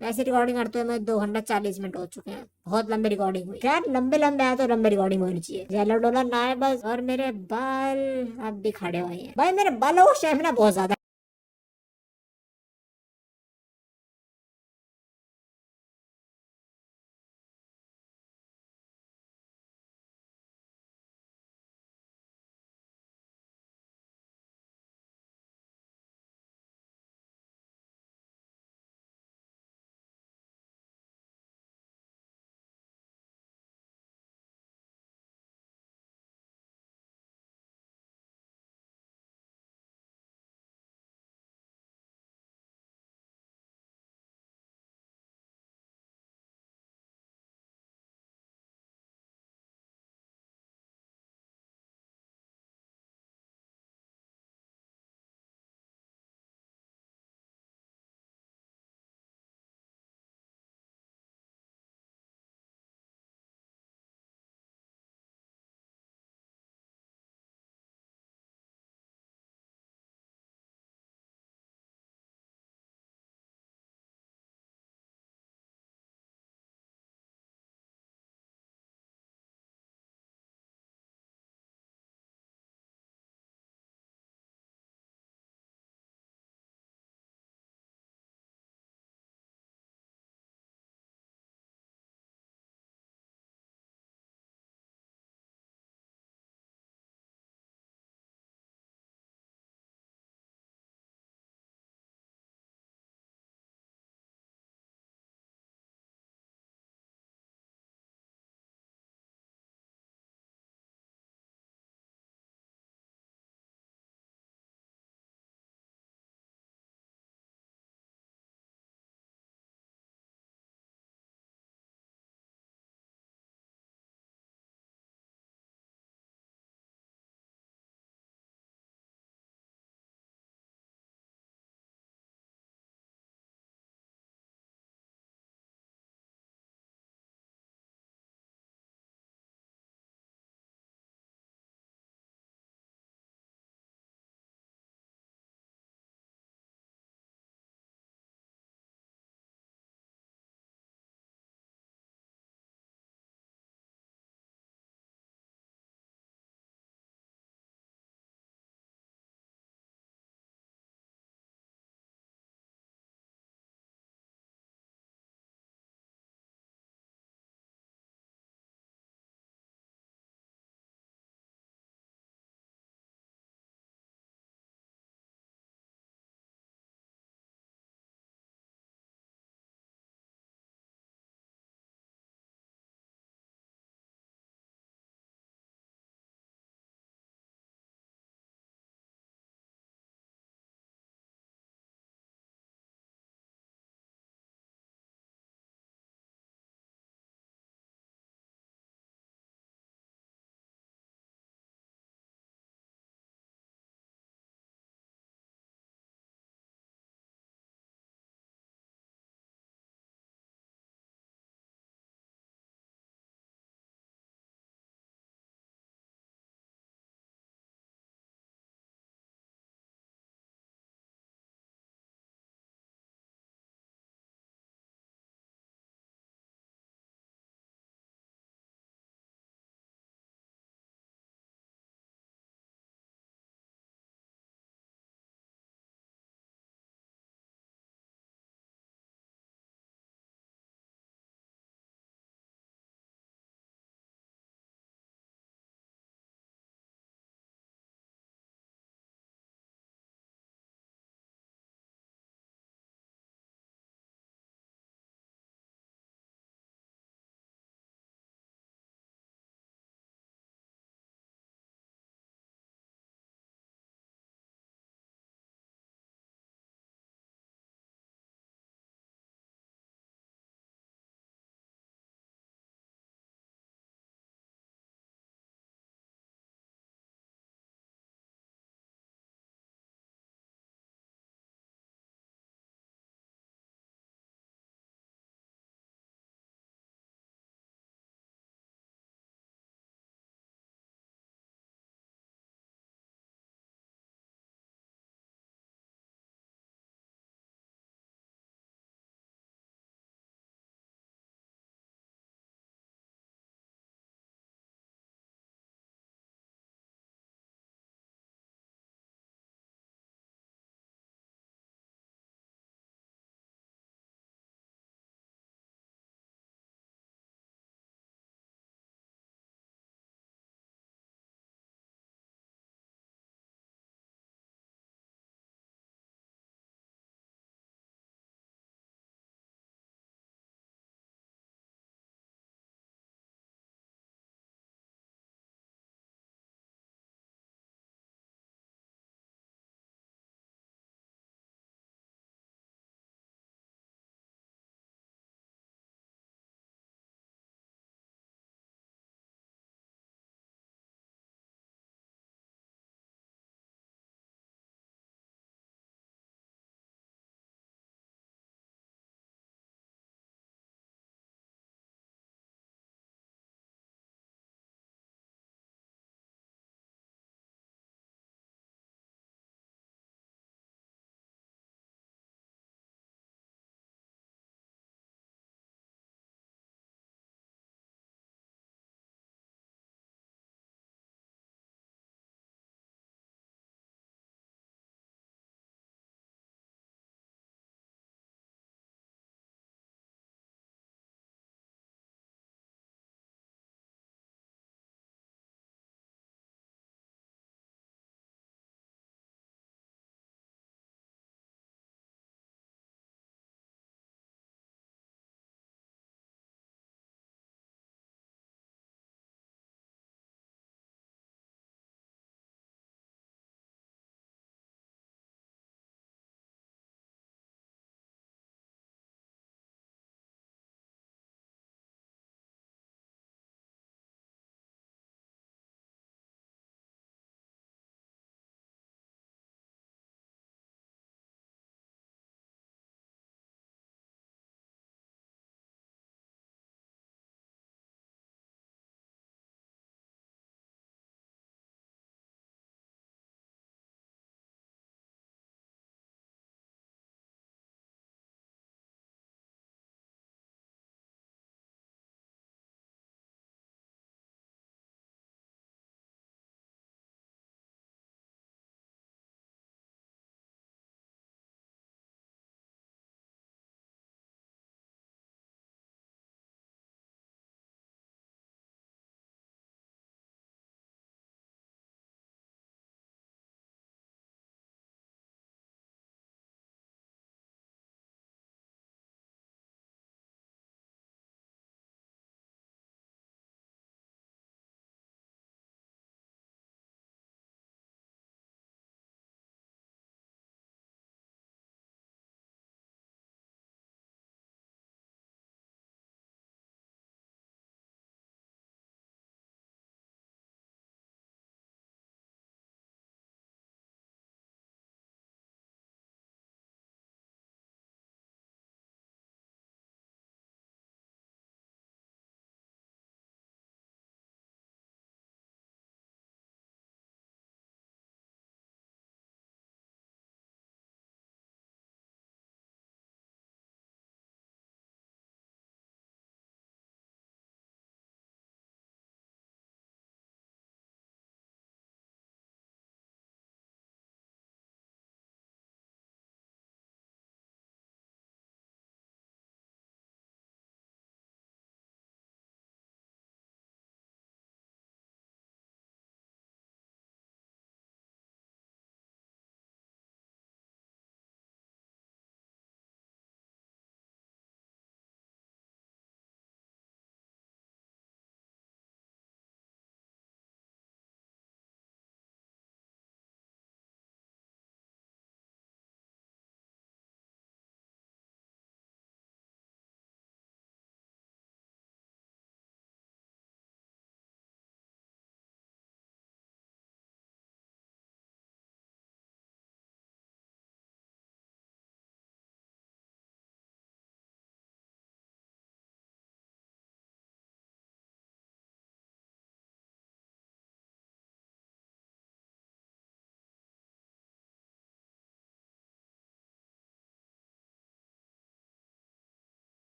वैसे रिकॉर्डिंग करते हुए मैं 2 घंटा 40 मिनट हो चुके हैं, बहुत लंबी रिकॉर्डिंग हुई। खैर लंबे आए तो लंबी रिकॉर्डिंग होनी चाहिए। जेलर डॉलर ना है बस। और मेरे बाल अब भी खड़े हुए हैं भाई, मेरे बालों को स्टेमिना बहुत ज्यादा